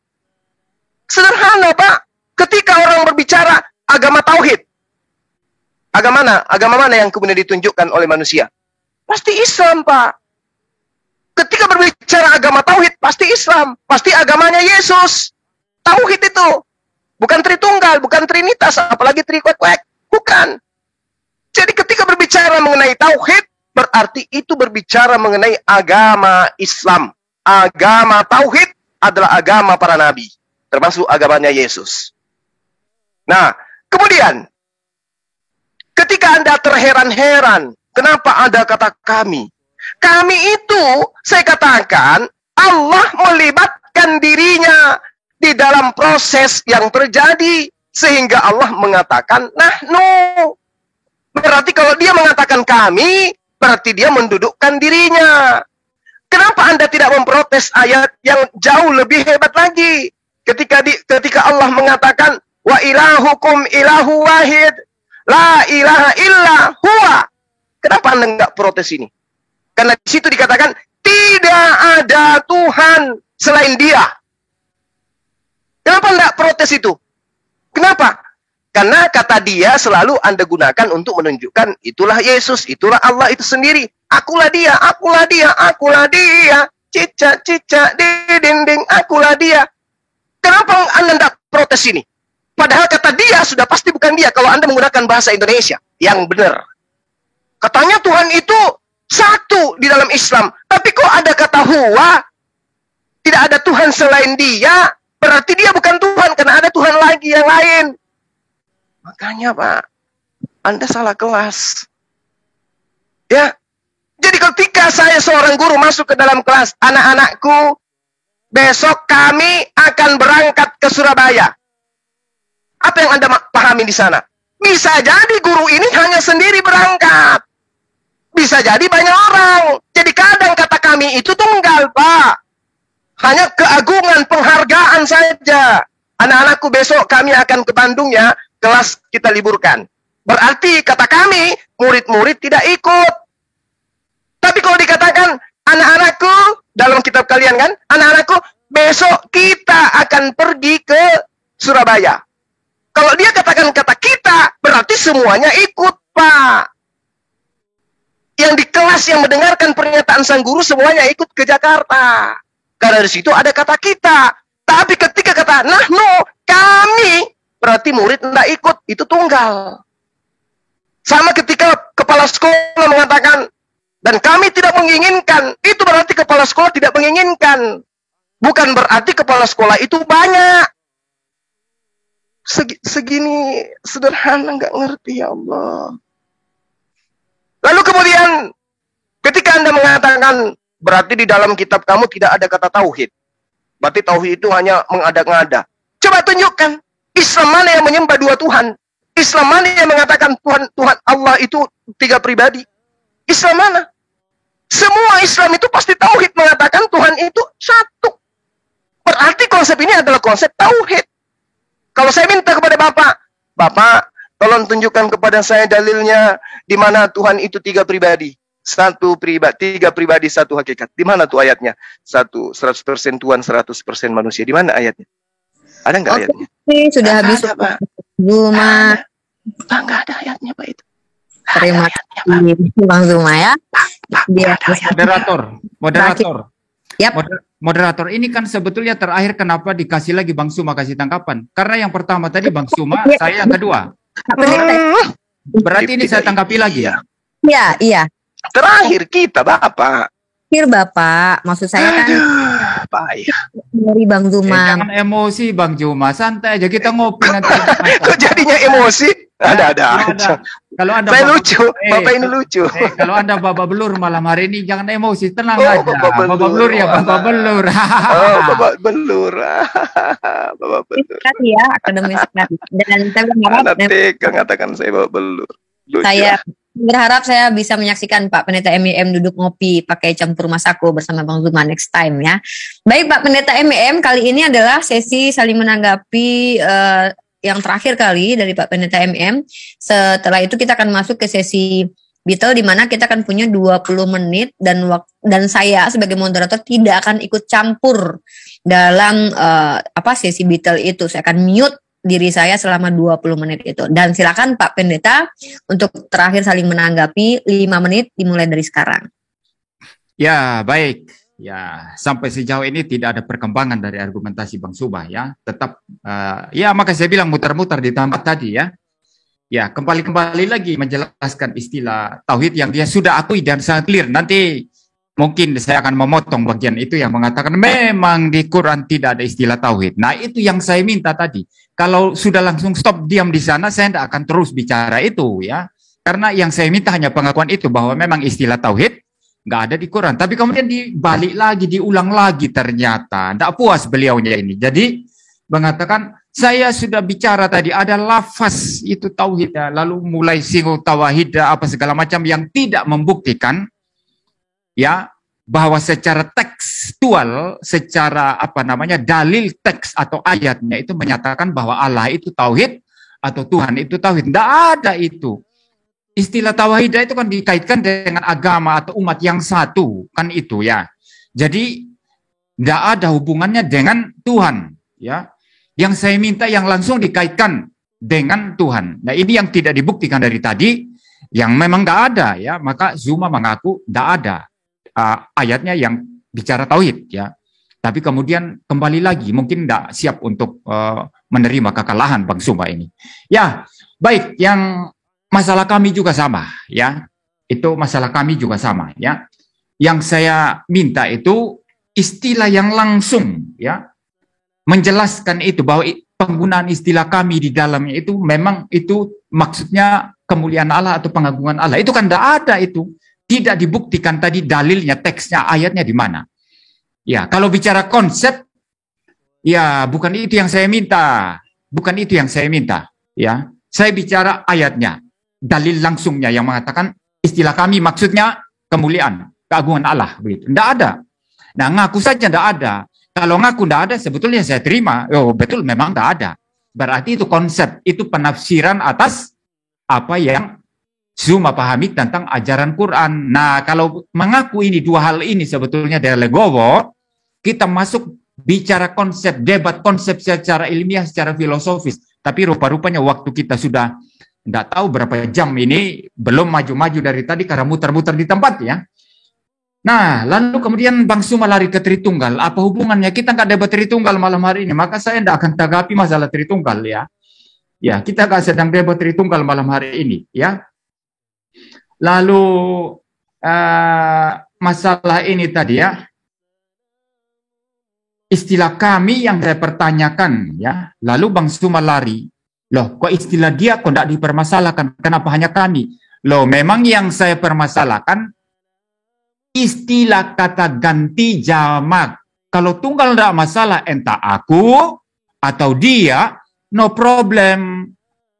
Sederhana, Pak. Ketika orang berbicara agama tauhid, agama mana yang kemudian ditunjukkan oleh manusia? Pasti Islam, Pak. Ketika berbicara agama tauhid, pasti Islam, pasti agamanya Yesus. Tauhid itu bukan Tritunggal, bukan Trinitas, apalagi Trikwek-kwek, bukan. Jadi ketika berbicara mengenai tauhid, berarti itu berbicara mengenai agama Islam. Agama tauhid adalah agama para nabi, termasuk agamanya Yesus. Nah, kemudian ketika Anda terheran-heran, kenapa ada kata kami? Kami itu, saya katakan, Allah melibatkan dirinya di dalam proses yang terjadi, sehingga Allah mengatakan, nahnu. Berarti kalau dia mengatakan kami, berarti dia mendudukkan dirinya. Kenapa Anda tidak memprotes ayat yang jauh lebih hebat lagi? Ketika Allah mengatakan, wa ilahukum ilahu wahid, la ilaha illa huwa. Kenapa Anda enggak protes ini? Karena di situ dikatakan tidak ada Tuhan selain Dia. Kenapa enggak protes itu? Kenapa? Karena kata Dia selalu Anda gunakan untuk menunjukkan itulah Yesus, itulah Allah itu sendiri. Akulah Dia, akulah Dia, akulah Dia. Cicak-cicak di dinding, akulah Dia. Kenapa Anda enggak protes ini? Padahal kata Dia sudah pasti bukan Dia kalau Anda menggunakan bahasa Indonesia yang benar. Katanya Tuhan itu satu di dalam Islam. Tapi kok ada kata huwa? Tidak ada Tuhan selain Dia. Berarti Dia bukan Tuhan karena ada Tuhan lagi yang lain. Makanya Pak, Anda salah kelas. Ya. Jadi ketika saya seorang guru masuk ke dalam kelas, anak-anakku, besok kami akan berangkat ke Surabaya. Apa yang Anda pahami di sana? Bisa jadi guru ini hanya sendiri berangkat. Bisa jadi banyak orang. Jadi kadang kata kami itu tunggal, Pak. Hanya keagungan, penghargaan saja. Anak-anakku besok kami akan ke Bandung ya, kelas kita liburkan. Berarti kata kami, murid-murid tidak ikut. Tapi kalau dikatakan, anak-anakku, dalam kitab kalian kan, anak-anakku, besok kita akan pergi ke Surabaya. Kalau dia katakan kata kita, berarti semuanya ikut, Pak. Yang di kelas yang mendengarkan pernyataan sang guru, semuanya ikut ke Jakarta. Karena di situ ada kata kita. Tapi ketika kata, nahnu, kami, berarti murid tidak ikut, itu tunggal. Sama ketika kepala sekolah mengatakan, dan kami tidak menginginkan, itu berarti kepala sekolah tidak menginginkan. Bukan berarti kepala sekolah itu banyak. Segini sederhana, nggak ngerti, ya Allah. Lalu kemudian, ketika Anda mengatakan, berarti di dalam kitab kamu tidak ada kata tauhid. Berarti tauhid itu hanya mengada-ngada. Coba tunjukkan, Islam mana yang menyembah dua Tuhan? Islam mana yang mengatakan Tuhan Allah itu tiga pribadi? Islam mana? Semua Islam itu pasti tauhid mengatakan Tuhan itu satu. Berarti konsep ini adalah konsep tauhid. Kalau saya minta kepada Bapak, tolong tunjukkan kepada saya dalilnya di mana Tuhan itu tiga pribadi. Tiga pribadi, satu hakikat. Di mana tuh ayatnya? 100% Tuhan, 100% manusia. Di mana ayatnya? Ada nggak ayatnya? Sudah habis. Pak. Zuma. Nggak ada ayatnya, Pak, itu. Terima kasih Bang Zuma ya. Moderator. Yap. Moderator, ini kan sebetulnya terakhir kenapa dikasih lagi Bang Suma kasih tangkapan? Karena yang pertama tadi Bang Suma, saya yang kedua. Berarti ini saya tanggapi lagi ya? Iya. Terakhir kita, Bapak. Terakhir Bapak, maksud saya kan dari Bang Zuma. Jangan emosi Bang Zuma, santai aja kita ngopi nanti. Kok jadinya emosi? Ada. Kalau Anda saya lucu, Bapak ini lucu. Kalau Anda Bapak Belur malam hari ini jangan emosi, tenang aja. Bapak Belur ya Bapak Belur. Bapak Belur. Bapak Belur. Kan ya, akademis kan. Dan saya berharap mengatakan saya Bapak Belur. Lucu. Saya berharap saya bisa menyaksikan Pak Pendeta MEM duduk ngopi pakai campur masako bersama Bang Zuma next time ya. Baik Pak Pendeta MEM, kali ini adalah sesi saling menanggapi yang terakhir kali dari Pak Pendeta MEM. Setelah itu kita akan masuk ke sesi Beatle di mana kita akan punya 20 menit dan saya sebagai moderator tidak akan ikut campur dalam sesi Beatle itu. Saya akan mute diri saya selama 20 menit itu. Dan silakan Pak Pendeta untuk terakhir saling menanggapi 5 menit dimulai dari sekarang. Ya, baik. Ya, sampai sejauh ini tidak ada perkembangan dari argumentasi Bang Subah ya. Tetap maka saya bilang muter-muter di tempat tadi ya. Ya, kembali lagi menjelaskan istilah tauhid yang dia sudah akui dan sangat clear. Nanti mungkin saya akan memotong bagian itu yang mengatakan memang di Quran tidak ada istilah tauhid. Nah, itu yang saya minta tadi. Kalau sudah langsung stop diam di sana, saya tidak akan terus bicara itu ya. Karena yang saya minta hanya pengakuan itu bahwa memang istilah tauhid nggak ada di Quran. Tapi kemudian dibalik lagi, diulang lagi ternyata. Tidak puas beliaunya ini. Jadi mengatakan saya sudah bicara tadi ada lafaz itu tauhid ya. Lalu mulai singgung tauhid apa segala macam yang tidak membuktikan ya bahwa secara tekstual, secara dalil teks atau ayatnya itu menyatakan bahwa Allah itu tauhid atau Tuhan itu tauhid. Tidak ada itu. Istilah tauhid itu kan dikaitkan dengan agama atau umat yang satu, kan itu ya. Jadi tidak ada hubungannya dengan Tuhan, ya. Yang saya minta yang langsung dikaitkan dengan Tuhan. Nah, ini yang tidak dibuktikan dari tadi, yang memang tidak ada ya. Maka Zuma mengaku tidak ada ayatnya yang bicara tauhid ya. Tapi kemudian kembali lagi mungkin tidak siap untuk menerima kekalahan Bang Zuma ini. Ya, baik, yang masalah kami juga sama ya. Itu masalah kami juga sama ya. Yang saya minta itu istilah yang langsung ya menjelaskan itu bahwa penggunaan istilah kami di dalamnya itu memang itu maksudnya kemuliaan Allah atau pengagungan Allah. Itu kan tidak ada itu. tidak dibuktikan tadi dalilnya, teksnya, ayatnya di mana. Ya, kalau bicara konsep, ya bukan itu yang saya minta. Bukan itu yang saya minta. Ya, saya bicara ayatnya, dalil langsungnya yang mengatakan istilah kami maksudnya kemuliaan, keagungan Allah. Begitu. Tidak ada. Nah, ngaku saja tidak ada. Kalau ngaku tidak ada, sebetulnya saya terima. Oh, betul, memang tidak ada. Berarti itu konsep, itu penafsiran atas apa yang Zuma pahami tentang ajaran Quran. Nah, kalau mengaku ini dua hal ini sebetulnya dari legowo, kita masuk bicara konsep, debat konsep secara ilmiah, secara filosofis. Tapi rupa-rupanya waktu kita sudah tidak tahu berapa jam ini, belum maju-maju dari tadi karena muter-muter di tempat ya. Nah, lalu kemudian Bang Suma lari ke Tritunggal. Apa hubungannya? Kita nggak debat Tritunggal malam hari ini, maka saya tidak akan tanggapi masalah Tritunggal ya. Ya, kita nggak sedang debat Tritunggal malam hari ini ya. Lalu masalah ini tadi ya, istilah kami yang saya pertanyakan ya. Lalu Bang Suma lari, loh kok istilah dia kok tidak dipermasalahkan? Kenapa hanya kami? Loh memang yang saya permasalahkan istilah kata ganti jamak. Kalau tunggal tidak masalah, entah aku atau dia, no problem.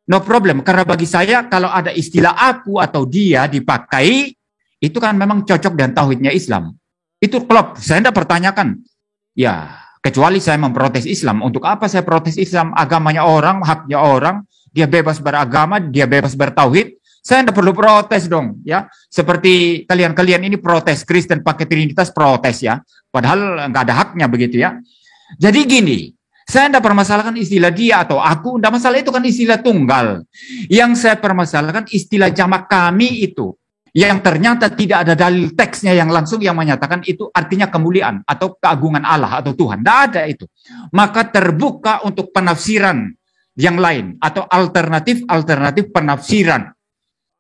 No problem, karena bagi saya kalau ada istilah aku atau dia dipakai, itu kan memang cocok dan tauhidnya Islam. Itu klop, saya tidak pertanyakan. Ya, kecuali saya memprotes Islam. Untuk apa saya protes Islam? Agamanya orang, haknya orang, dia bebas beragama, dia bebas bertauhid. Saya tidak perlu protes dong, ya. Seperti kalian-kalian ini protes Kristen pakai Trinitas protes ya. Padahal nggak ada haknya begitu ya. Jadi gini, saya tidak permasalahkan istilah dia atau aku, tidak masalah, itu kan istilah tunggal. Yang saya permasalahkan istilah jamak kami itu, yang ternyata tidak ada dalil teksnya yang langsung yang menyatakan itu artinya kemuliaan atau keagungan Allah atau Tuhan. Tidak ada itu. Maka terbuka untuk penafsiran yang lain atau alternatif penafsiran.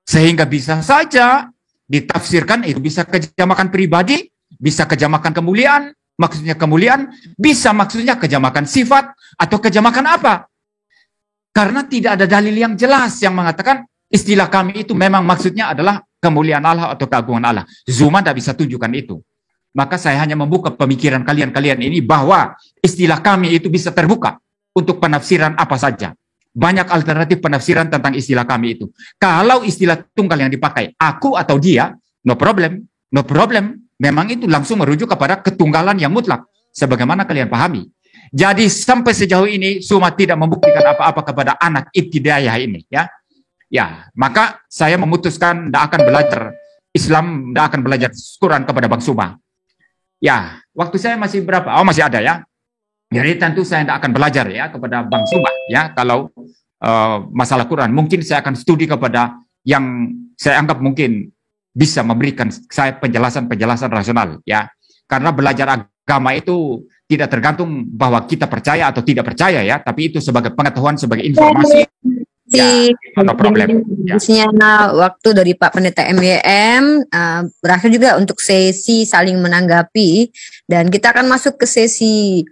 Sehingga bisa saja ditafsirkan itu bisa kejamakan pribadi, bisa kejamakan kemuliaan, maksudnya kemuliaan, bisa maksudnya kejamakan sifat atau kejamakan apa. Karena tidak ada dalil yang jelas yang mengatakan istilah kami itu memang maksudnya adalah kemuliaan Allah atau keagungan Allah. Zuma tidak bisa tunjukkan itu. Maka saya hanya membuka pemikiran kalian-kalian ini bahwa istilah kami itu bisa terbuka untuk penafsiran apa saja. Banyak alternatif penafsiran tentang istilah kami itu. Kalau istilah tunggal yang dipakai, aku atau dia, no problem, no problem. Memang itu langsung merujuk kepada ketunggalan yang mutlak. Sebagaimana kalian pahami. Jadi sampai sejauh ini, Suma tidak membuktikan apa-apa kepada anak ibtidaiyah ini. Ya, maka saya memutuskan tidak akan belajar Islam, tidak akan belajar Quran kepada Bang Suma. Ya, waktu saya masih berapa? Oh, masih ada ya. Jadi tentu saya tidak akan belajar ya kepada Bang Suma ya kalau masalah Quran. Mungkin saya akan studi kepada yang saya anggap mungkin bisa memberikan saya penjelasan rasional ya. Karena belajar agama itu tidak tergantung bahwa kita percaya atau tidak percaya ya, tapi itu sebagai pengetahuan, sebagai informasi. Ya, no problem. Ya. Waktu dari Pak Pendeta MYM berakhir juga untuk sesi saling menanggapi, dan kita akan masuk ke sesi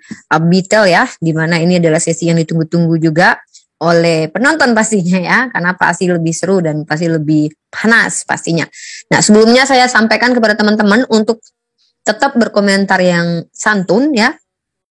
detail ya, di mana ini adalah sesi yang ditunggu-tunggu juga oleh penonton pastinya ya, karena pasti lebih seru dan pasti lebih panas pastinya. Nah, sebelumnya saya sampaikan kepada teman-teman untuk tetap berkomentar yang santun ya,